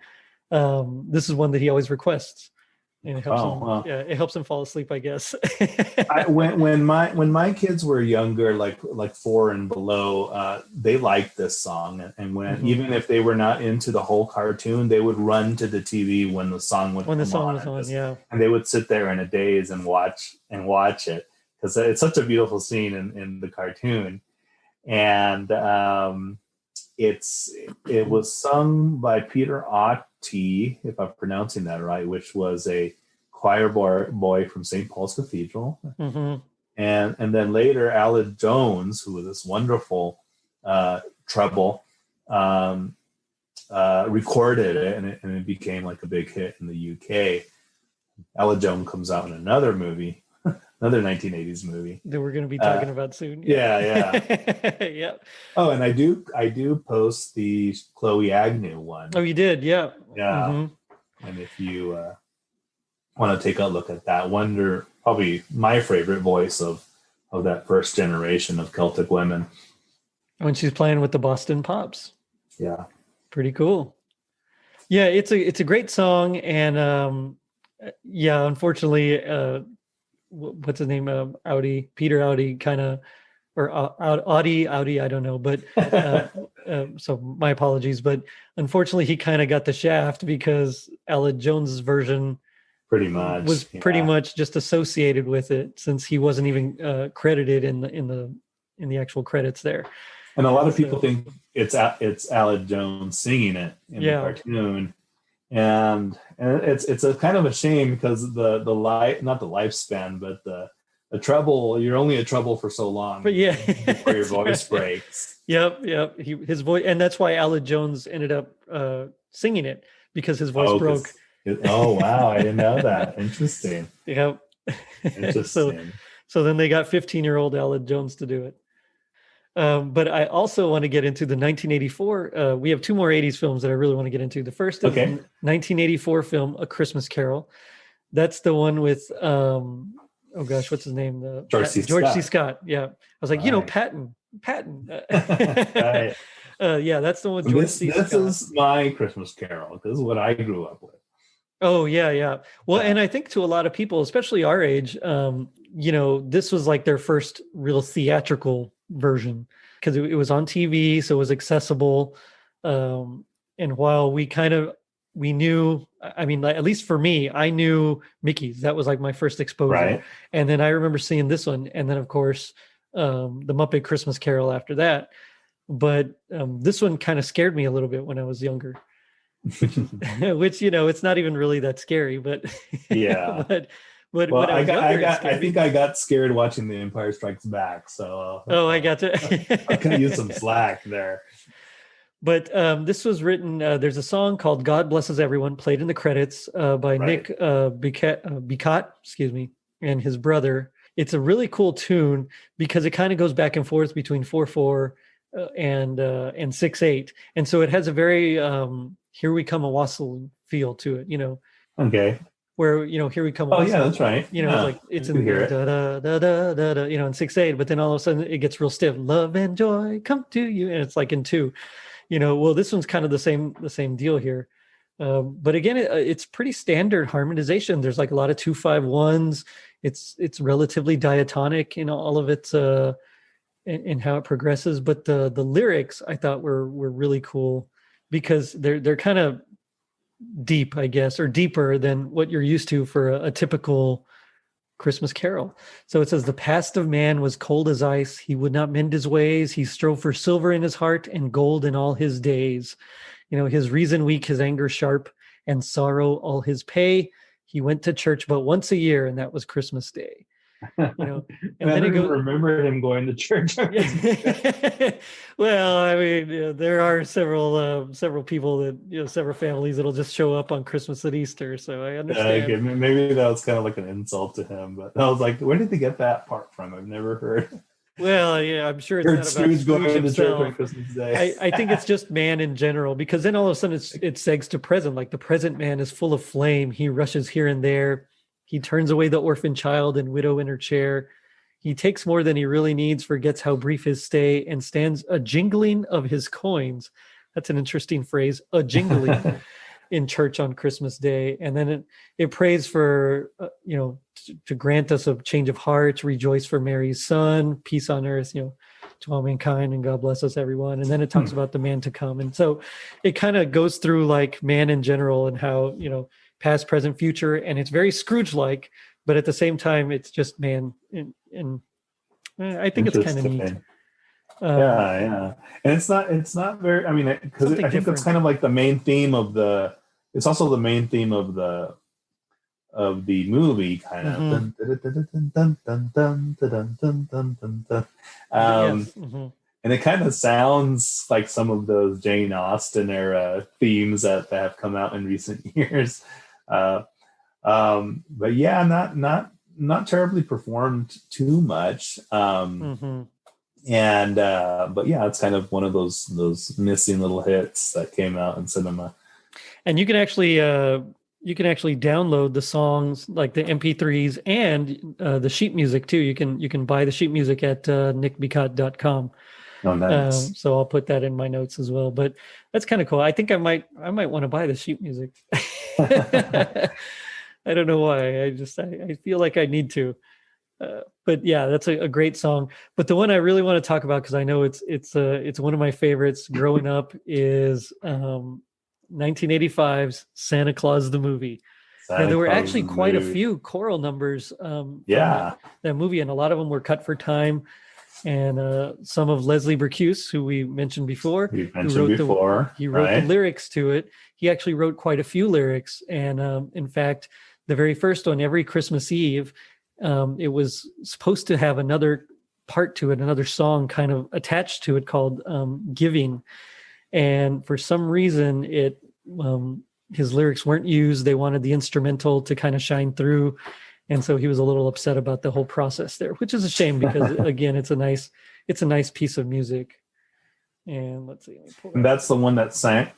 S1: this is one that he always requests, and it helps
S2: Oh,
S1: him.
S2: well,
S1: Yeah, it helps him fall asleep, I guess.
S2: when my kids were younger, like 4 and below, they liked this song, and when
S1: Mhm.
S2: even if they were not into the whole cartoon, they would run to the TV when the song would
S1: When the
S2: come
S1: song
S2: on,
S1: was on, yeah.
S2: and they would sit there in a daze and watch it because it's such a beautiful scene in the cartoon, and it was sung by Peter Ottey, if I'm pronouncing that right, which was a choir boy from St. Paul's Cathedral.
S1: Hmm.
S2: And then later, Aled Jones, who was this wonderful treble, recorded it, and it became like a big hit in the UK. Aled Jones comes out in another movie, another 1980s movie
S1: That we're going to be talking about soon.
S2: Yeah.
S1: Yeah.
S2: Oh, and I do post the Chloe Agnew one.
S1: Oh, you did, yeah.
S2: Yeah,
S1: Hmm.
S2: and if you want to take a look at that, wonder probably my favorite voice of that first generation of Celtic women.
S1: When she's playing with the Boston Pops,
S2: Yeah,
S1: pretty cool. Yeah, it's a great song, and yeah, unfortunately, what's his name? Audi, Peter Audi, kind of, or Audi, I don't know, but uh, so my apologies, but unfortunately, he kind of got the shaft because Aled Jones's version
S2: pretty
S1: was
S2: much.
S1: pretty
S2: Yeah,
S1: much just associated with it, since he wasn't even credited in the actual credits there.
S2: and a lot of people
S1: So
S2: think it's Aled Jones singing it in the
S1: yeah,
S2: cartoon, and it's a kind of a shame because the life, not the lifespan, but the treble, you're only a treble for so long,
S1: but yeah,
S2: before your voice breaks.
S1: yep. His voice, and that's why Aled Jones ended up singing it, because his voice
S2: Oh,
S1: broke.
S2: oh wow, I didn't know that. Interesting.
S1: Yep. so
S2: Interesting.
S1: so then they got 15-year-old Aled Jones to do it. But I also want to get into the 1984. We have two more 80s films that I really want to get into. The first is
S2: Okay.
S1: 1984 film A Christmas Carol. That's the one with oh gosh, what's his name? George C. Scott. Yeah, I was like,
S2: Right.
S1: Patton.
S2: Right.
S1: Yeah, that's the one with
S2: And
S1: George
S2: this
S1: C.
S2: this
S1: Scott.
S2: is my Christmas Carol. This is what I grew up with.
S1: Oh yeah. Well,
S2: Yeah.
S1: and I think to a lot of people, especially our age, this was like their first real theatrical version, because it was on TV, so it was accessible. And while we knew, I mean, like, at least for me, I knew Mickey's. That was like my first exposure,
S2: Right.
S1: and then I remember seeing this one, and then of course, the Muppet Christmas Carol after that. But this one kind of scared me a little bit when I was younger, which is which it's not even really that scary, but
S2: Yeah.
S1: but
S2: Well,
S1: when I was younger it
S2: I
S1: scared
S2: think
S1: me.
S2: I got scared watching The Empire Strikes Back, so
S1: Oh, I got
S2: I'll cut you some
S1: to.
S2: slack there.
S1: But this was written, there's a song called God Blesses Everyone, played in the credits by
S2: Right.
S1: Nick Bicot, excuse me, and his brother. It's a really cool tune because it kind of goes back and forth between 4/4 and 6/8, and so it has a very "Here We Come a Wassail" feel to it.
S2: Okay.
S1: Where "Here We Come a
S2: Oh yeah,
S1: Wassail,"
S2: that's right.
S1: it's
S2: Yeah,
S1: like it's
S2: you can
S1: in
S2: hear
S1: the
S2: it.
S1: da da da da da da, in 6/8, but then all of a sudden it gets real stiff. Love and joy come to you, and it's like in 2. Well, this one's kind of the same deal here. But again, it's pretty standard harmonization. There's like a lot of 2/5/1s. It's relatively diatonic in all of its in how it progresses. But the lyrics I thought were really cool, because they're kind of deep, I guess, or deeper than what you're used to for a typical Christmas Carol. So it says, "The past of man was cold as ice. He would not mend his ways. He strove for silver in his heart and gold in all his days. His reason weak, his anger sharp, and sorrow all his pay. He went to church but once a year, and that was Christmas Day." you know,
S2: And
S1: and
S2: I
S1: then
S2: don't
S1: it
S2: even
S1: goes.
S2: remember him going to church on Christmas Day.
S1: Yeah. Well, I mean, there are several people that, several families that'll just show up on Christmas and Easter. So I
S2: Okay,
S1: understand.
S2: maybe that was kind of like an insult to him, but I was like, where did they get that part from? I've never
S1: Well, yeah, I'm sure it's
S2: heard
S1: not about
S2: Scrooge
S1: Scrooge
S2: going to church on
S1: himself.
S2: Christmas Day.
S1: I think it's just man in general, because then all of a sudden it segs to present. Like the present man is full of flame. He rushes here and there. He turns away the orphan child and widow in her chair. He takes more than he really needs, forgets how brief his stay, and stands a jingling of his coins. That's an interesting phrase, a jingling, in church on Christmas Day. And then it prays for, to grant us a change of heart, rejoice for Mary's son, peace on earth, to all mankind, and God bless us, everyone. And then it talks about the man to come. And so it kind of goes through like man in general and how, past, present, future. And it's very Scrooge-like, but at the same time, it's just man. And I think it's kind of neat.
S2: Interesting. Yeah. And it's not very, I mean, because
S1: Something
S2: I think that's
S1: different.
S2: kind of like the main theme of it's also the main theme of the movie, kind of.
S1: Mhm.
S2: Um,
S1: Yes. Mhm.
S2: and it kind of sounds like some of those Jane Austen era themes that have come out in recent years. Uh, but yeah, not terribly performed too much.
S1: Mhm.
S2: And but yeah, it's kind of one of those missing little hits that came out in cinema.
S1: And you can actually download the songs, like the MP3s and the sheet music too. You can buy the sheet music at nickbicot.com.
S2: Oh, nice.
S1: So I'll put that in my notes as well. But that's kind of cool. I think I might want to buy the sheet music. I don't know why. I feel like I need to. But yeah, that's a great song. But the one I really want to talk about, because I know it's one of my favorites growing up, is 1985's Santa Claus the movie. Now,
S2: Santa
S1: there were
S2: Claus
S1: actually
S2: the
S1: quite a
S2: movie.
S1: few choral numbers from
S2: Yeah,
S1: that movie, and a lot of them were cut for time. And some of Leslie Bercuse, who we mentioned before,
S2: we've
S1: who
S2: mentioned
S1: wrote
S2: before,
S1: he wrote the
S2: right?
S1: lyrics to it. He actually wrote quite a few lyrics, and in fact, the very first one, every Christmas Eve, it was supposed to have another part to it, another song kind of attached to it called "Giving," and for some reason, his lyrics weren't used. They wanted the instrumental to kind of shine through, and so he was a little upset about the whole process there, which is a shame because again, it's a nice piece of music. And let's see, let me pull
S2: And
S1: that up.
S2: that's the one that sung.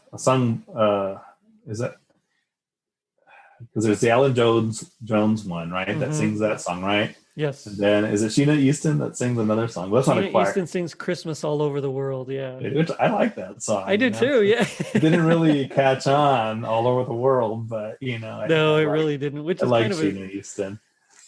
S2: Is that because there's the Alan Jones one, right? That
S1: Mm-hmm.
S2: sings that song, right? And
S1: Yes,
S2: then is it Sheena Easton that sings another song? Well, that's not
S1: Gina
S2: a choir,
S1: Easton sings "Christmas All Over the World." Yeah,
S2: which I like that
S1: I
S2: song.
S1: do too. Yeah.
S2: It didn't really catch on all over the world, but
S1: No,
S2: I
S1: it
S2: like
S1: really didn't. Which
S2: I
S1: is
S2: like
S1: kind of a.
S2: Sheena Easton.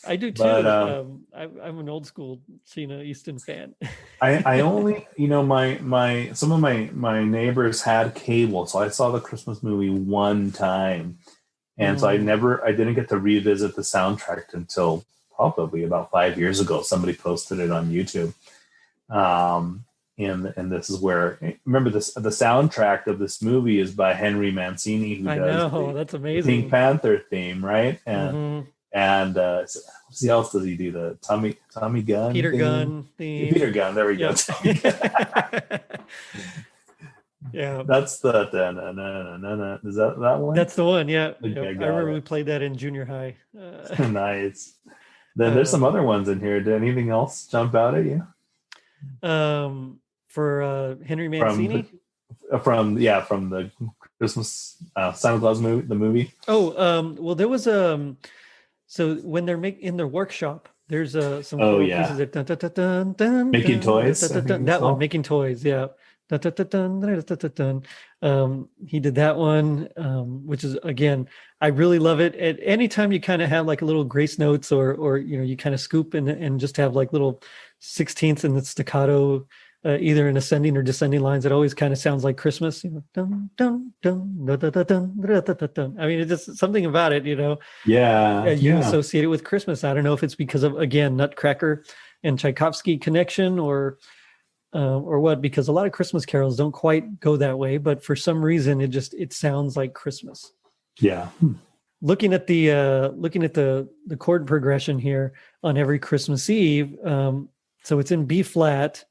S1: I do
S2: But
S1: too. I'm an old school Gina Easton fan.
S2: I only my some of my neighbors had cable, so I saw the Christmas movie one time, and so
S1: Mm.
S2: I didn't get to revisit the soundtrack until probably about 5 years ago. Somebody posted it on YouTube, and this is where, remember, this the soundtrack of this movie is by Henry Mancini, who
S1: I
S2: does
S1: know, that's
S2: the Pink
S1: amazing.
S2: Panther theme, right?
S1: Hmm.
S2: And what else does he do? The Tommy Gun
S1: Peter
S2: theme.
S1: Gunn
S2: Peter
S1: theme.
S2: Gunn. There we go.
S1: Yep. Yeah,
S2: That's the na. Is that one?
S1: that's the one. Yeah, yep.
S2: Okay,
S1: I
S2: got
S1: remember we
S2: it.
S1: played that in junior high.
S2: Nice. Then there's some
S1: Um,
S2: other ones in here. Did anything else jump out at you
S1: for Henry
S2: from
S1: Mancini.
S2: from the Christmas Santa Claus movie? The movie.
S1: Oh, well, there was so when they're in their workshop, there's some
S2: Oh
S1: choral
S2: yeah,
S1: pieces that dun, dun, dun, dun, dun,
S2: Making
S1: dun, dun,
S2: Toys.
S1: dun,
S2: I
S1: dun,
S2: think
S1: dun.
S2: it's
S1: That one,
S2: called.
S1: making toys, yeah. Dun, dun, dun, dun, dun, dun, dun, dun, dun. He did that one, which is, again, I really love it. At any time you kind of have like a little grace notes, or you kind of scoop and just have like little sixteenths in the staccato, either in ascending or descending lines, it always kind of sounds like Christmas. Dun, dun, dun, dun, dun, dun, dun, dun, dun, dun, dun. I mean, it's just something about it,
S2: Yeah,
S1: you
S2: yeah.
S1: associate it with Christmas. I don't know if it's because of, again, Nutcracker and Tchaikovsky connection, or what, because a lot of Christmas carols don't quite go that way, but for some reason it sounds like Christmas.
S2: Yeah.
S1: looking at the chord progression here on every Christmas Eve. So it's in B flat,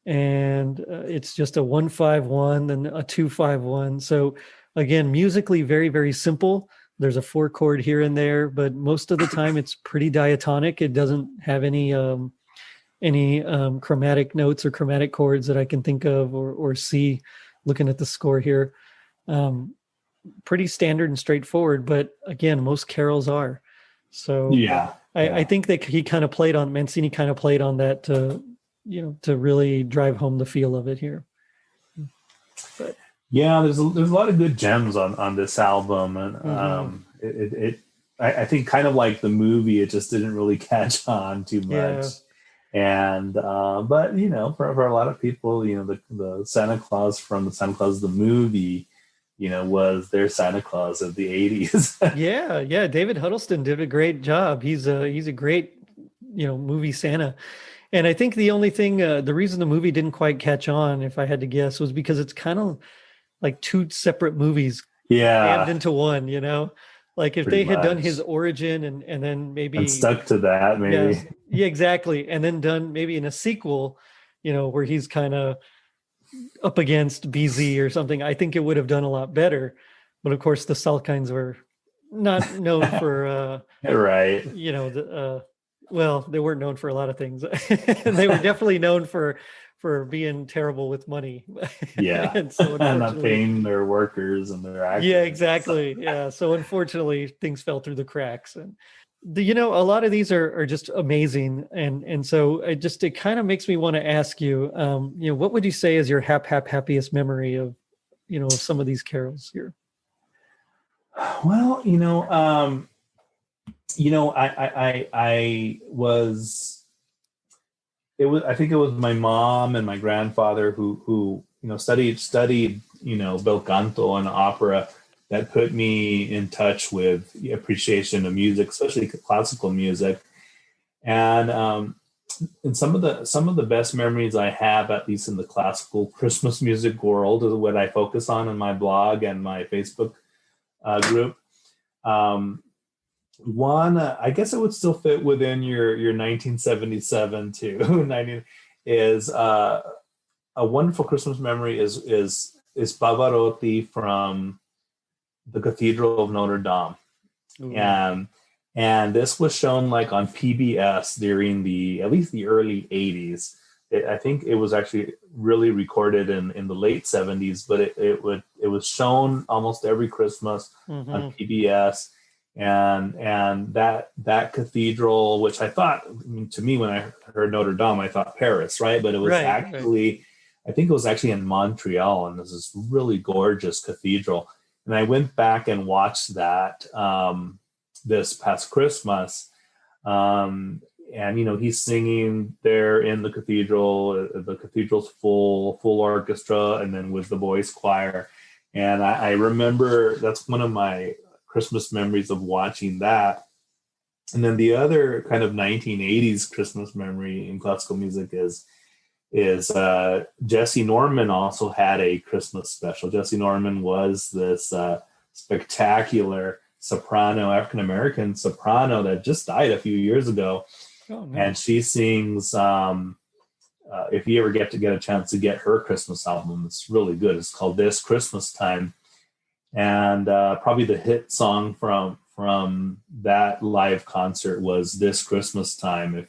S1: and it's just a 1-5-1, then a 2-5-1. So again, musically very, very simple. There's a 4 chord here and there, but most of the time it's pretty diatonic. It doesn't have any chromatic notes or chromatic chords that I can think of or see looking at the score here. Pretty standard and straightforward, but again, most carols are. So
S2: Yeah.
S1: I think that Mancini kind of played on that to really drive home the feel of it here. But
S2: yeah, there's a lot of good gems on this album, and I think kind of like the movie, it just didn't really catch on too much.
S1: Yeah.
S2: And but for a lot of people, the Santa Claus from the Santa Claus the movie, was their Santa Claus of the 80s.
S1: yeah, David Huddleston did a great job. He's a great movie Santa. And I think the only thing, the reason the movie didn't quite catch on, if I had to guess, was because it's kind of like 2 separate movies jammed into one, like if
S2: Pretty
S1: they had done
S2: much.
S1: his origin and then maybe
S2: And stuck to that, maybe.
S1: yeah, exactly. And then done maybe in a sequel, where he's kind of up against BZ or something, I think it would have done a lot better. But of course the Salkinds were not known for,
S2: right.
S1: well, they weren't known for a lot of things. They were definitely known for being terrible with money.
S2: Yeah.
S1: And so
S2: not paying their workers and their actors.
S1: Yeah, exactly. Yeah. So unfortunately things fell through the cracks. And a lot of these are just amazing. And so it kind of makes me want to ask you, what would you say is your happiest memory of, of some of these carols here?
S2: Well, I think it was my mom and my grandfather who studied bel canto and opera, that put me in touch with the appreciation of music, especially classical music. And some of the best memories I have, at least in the classical Christmas music world, is what I focus on in my blog and my Facebook group. One, I guess it would still fit within your 1977 too. Is a wonderful Christmas memory is Pavarotti from the Cathedral of Notre Dame. Mm-hmm. And this was shown like on PBS during at least the early 80s. I think it was actually really recorded in the late 70s, but it was shown almost every Christmas on PBS. And that cathedral, which I thought, to me, when I heard Notre Dame, I thought Paris, right? But it was I think it was actually in Montreal, and this is really gorgeous cathedral. And I went back and watched that this past Christmas. And he's singing there in the cathedral. The cathedral's full orchestra, and then with the boys choir. And I remember that's one of my Christmas memories of watching that. And then the other kind of 1980s Christmas memory in classical music is Jesse Norman also had a Christmas special. Jesse Norman was this spectacular soprano, African-American soprano that just died a few years ago. Oh, no. And she sings, if you ever get a chance to get her Christmas album, it's really good. It's called This Christmas Time. And probably the hit song from that live concert was This Christmas Time.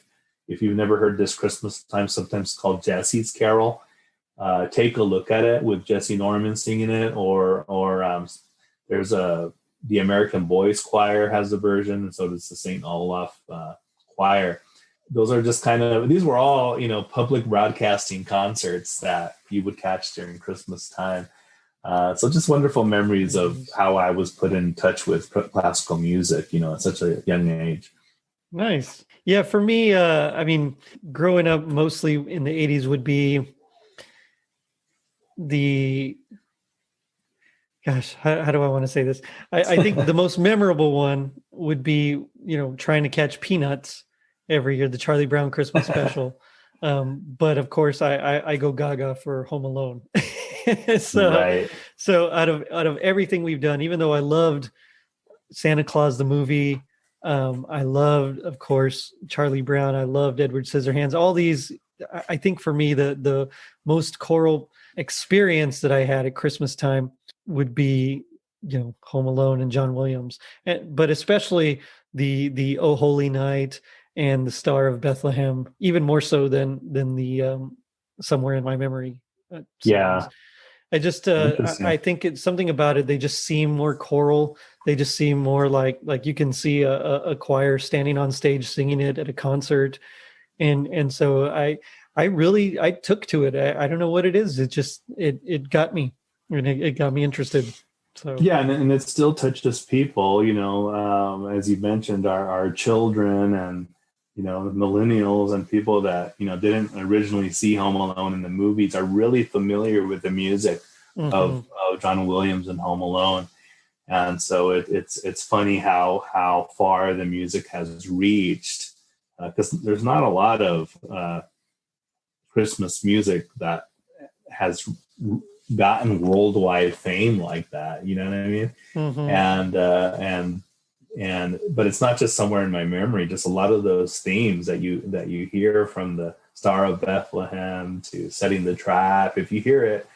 S2: If you've never heard This Christmas Time, sometimes called Jesse's Carol, take a look at it with Jesse Norman singing it, or there's the American Boys Choir has a version, and so does the St. Olaf Choir. Those are just these were all, public broadcasting concerts that you would catch during Christmas time. So just wonderful memories of how I was put in touch with classical music, at such a young age.
S1: Nice. Yeah, for me, growing up mostly in the 80s would be how do I want to say this? I think the most memorable one would be, trying to catch Peanuts every year, the Charlie Brown Christmas special. But of course I go gaga for Home Alone. So out of everything we've done, even though I loved Santa Claus the movie. I loved, of course, Charlie Brown. I loved Edward Scissorhands. All these, I think for me, the most choral experience that I had at Christmas time would be, Home Alone and John Williams, but especially the Oh Holy Night and the Star of Bethlehem, even more so than the Somewhere in My Memory songs.
S2: Yeah.
S1: I think it's something about it. They just seem more choral. They just seem more like you can see a choir standing on stage singing it at a concert, and so I took to it. I don't know what it is. It got me, and it got me interested. So
S2: Yeah, and it still touches people, as you mentioned, our children and, millennials and people that, didn't originally see Home Alone in the movies are really familiar with the music of John Williams and Home Alone. And so it's funny how far the music has reached, because there's not a lot of Christmas music that has gotten worldwide fame like that. You know what I mean? But it's not just Somewhere in My Memory. Just a lot of those themes that you hear, from the Star of Bethlehem to Setting the Trap. If you hear it,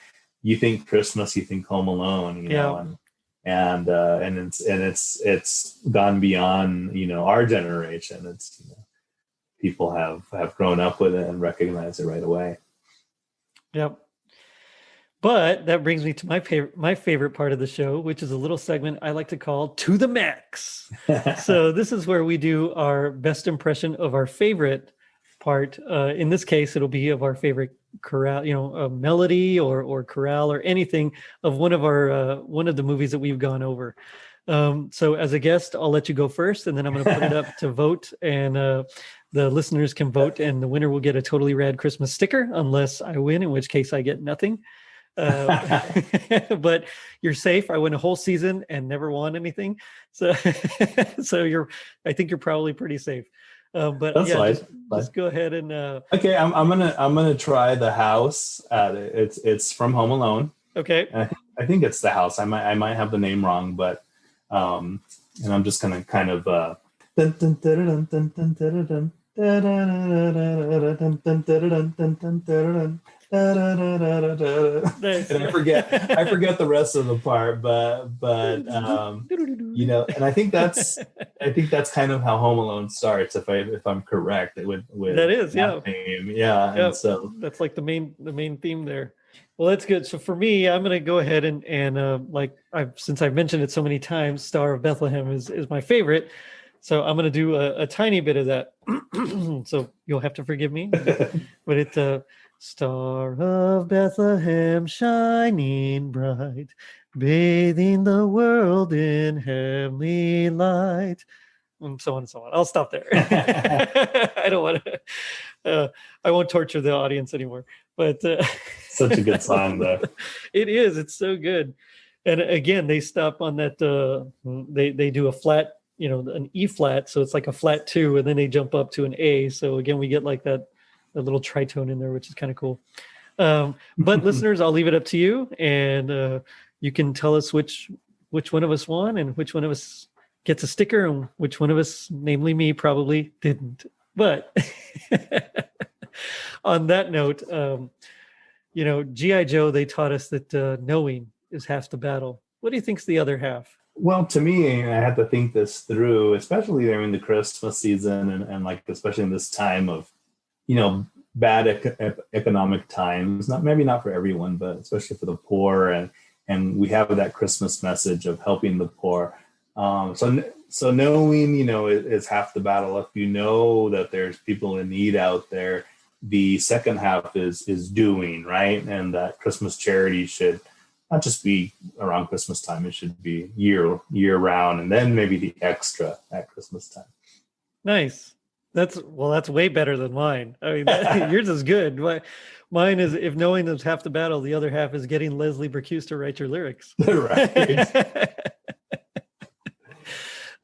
S2: you think Christmas, you think Home Alone. And it's gone beyond our generation. It's people have grown up with it and recognize it right away.
S1: Yep. But that brings me to my favorite part of the show, which is a little segment I like to call To the Max. So this is where we do our best impression of our favorite part. In this case, it'll be of our favorite chorale, a melody or chorale or anything of one of the movies that we've gone over. So as a guest, I'll let you go first, and then I'm going to put it up to vote, and the listeners can vote, and the winner will get a Totally Rad Christmas sticker, unless I win, in which case I get nothing. But you're safe. I went a whole season and never won anything, so I think you're probably pretty safe. But
S2: that's
S1: yeah,
S2: fine.
S1: Just go ahead and
S2: okay. I'm gonna try The House. It's from Home Alone.
S1: Okay.
S2: I think it's The House. I might have the name wrong, but and I'm just gonna kind of
S1: Nice.
S2: And I forget the rest of the part, but and I think that's kind of how Home Alone starts, if I'm correct. It would
S1: that is
S2: that theme. Yeah.
S1: Yep.
S2: And so
S1: that's like the main theme there. Well, that's good. So for me, I'm going to go ahead and since I've mentioned it so many times, Star of Bethlehem is my favorite. So I'm going to do a tiny bit of that. So you'll have to forgive me. But it's Star of Bethlehem shining bright, bathing the world in heavenly light. And so on and so on. I'll stop there. I don't want to. I won't torture the audience anymore. But
S2: such a good song, though.
S1: It is. It's so good. And again, they stop on that. They do a flat, an E flat, so it's like a flat 2, and then they jump up to an A. So again, we get like that little tritone in there, which is kind of cool. But listeners, I'll leave it up to you, and you can tell us which one of us won and which one of us gets a sticker, and which one of us, namely me, probably didn't. But on that note, G.I. Joe, they taught us that knowing is half the battle. What do you think's the other half?
S2: Well, to me, I had to think this through, especially during the Christmas season, and like especially in this time of, bad economic times. Maybe not for everyone, but especially for the poor, and we have that Christmas message of helping the poor. So knowing, is half the battle. If you know that there's people in need out there, the second half is doing, right? And that Christmas charity should not just be around Christmas time. It should be year round, and then maybe the extra at Christmas time.
S1: Nice. That's way better than mine. I mean, yours is good. Mine is, if knowing is half the battle, the other half is getting Leslie Burkus to write your lyrics.
S2: Right.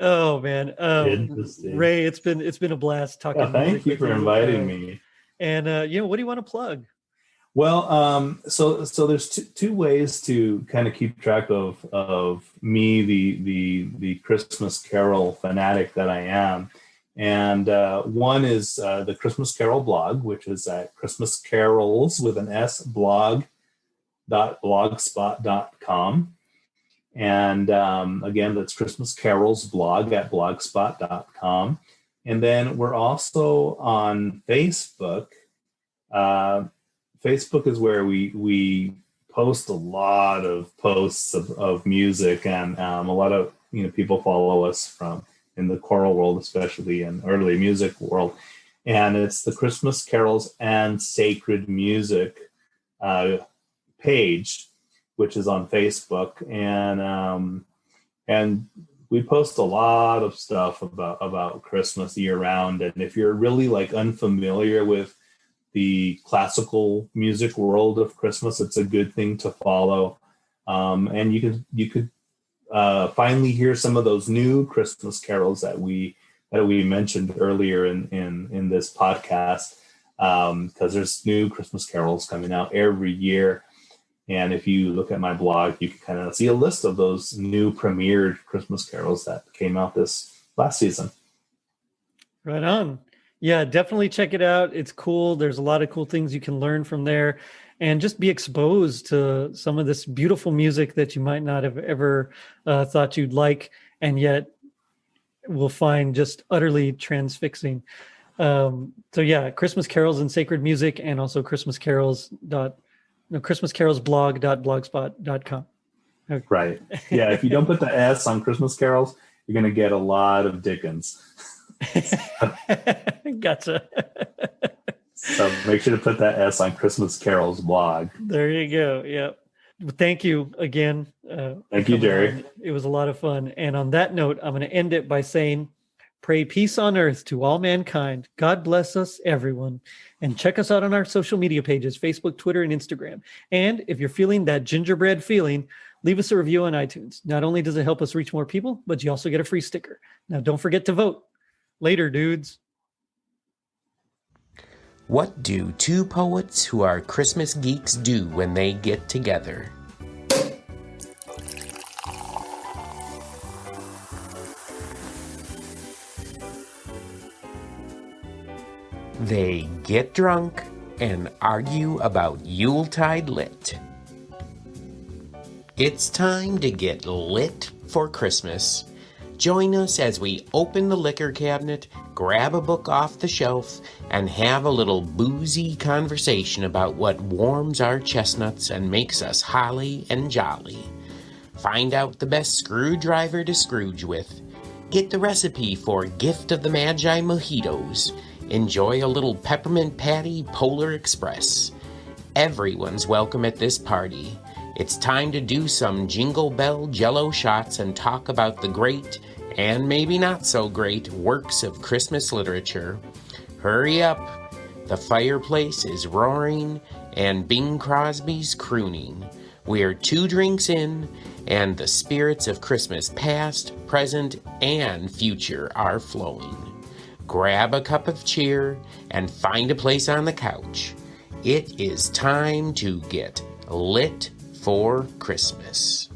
S1: Oh man, Ray, it's been a blast talking.
S2: Thank you for inviting me.
S1: And what do you want to plug?
S2: Well, so there's two ways to kind of keep track of me, the Christmas Carol fanatic that I am, and one is the Christmas Carol blog, which is at Christmas Carols with an S blog.blogspot.com. And again, that's Christmas Carols blog at blogspot.com. And then we're also on Facebook. Facebook is where we post a lot of posts of music, and a lot of people follow us from in the choral world, especially in early music world. And it's the Christmas Carols and Sacred Music page, which is on Facebook, and we post a lot of stuff about Christmas year round. And if you're really like unfamiliar with the classical music world of Christmas, it's a good thing to follow. And you could finally hear some of those new Christmas carols that we mentioned earlier in this podcast, because there's new Christmas carols coming out every year. And if you look at my blog, you can kind of see a list of those new premiered Christmas carols that came out this last season.
S1: Right on. Yeah, definitely check it out. It's cool. There's a lot of cool things you can learn from there, and just be exposed to some of this beautiful music that you might not have ever thought you'd like, and yet will find just utterly transfixing. So yeah, Christmas carols and sacred music, and also christmascarolsblog.blogspot.com. Okay.
S2: Right. Yeah. If you don't put the S on Christmas carols, you're going to get a lot of Dickens.
S1: Gotcha.
S2: So make sure to put that S on Christmas Carols blog.
S1: There you go. Yep. Thank you again.
S2: Thank you, Jerry.
S1: On. It was a lot of fun. And on that note, I'm going to end it by saying, pray peace on earth to all mankind. God bless us, everyone. And check us out on our social media pages, Facebook, Twitter, and Instagram. And if you're feeling that gingerbread feeling, leave us a review on iTunes. Not only does it help us reach more people, but you also get a free sticker. Now, don't forget to vote. Later, dudes.
S3: What do two poets who are Christmas geeks do when they get together? They get drunk and argue about Yuletide lit. It's time to get lit for Christmas. Join us as we open the liquor cabinet, grab a book off the shelf, and have a little boozy conversation about what warms our chestnuts and makes us holly and jolly. Find out the best screwdriver to Scrooge with. Get the recipe for Gift of the Magi mojitos. Enjoy a little peppermint patty Polar Express. Everyone's welcome at this party. It's time to do some Jingle Bell Jello shots and talk about the great, and maybe not so great, works of Christmas literature. Hurry up. The fireplace is roaring, and Bing Crosby's crooning. We're 2 drinks in, and the spirits of Christmas past, present, and future are flowing. Grab a cup of cheer and find a place on the couch. It is time to get lit for Christmas.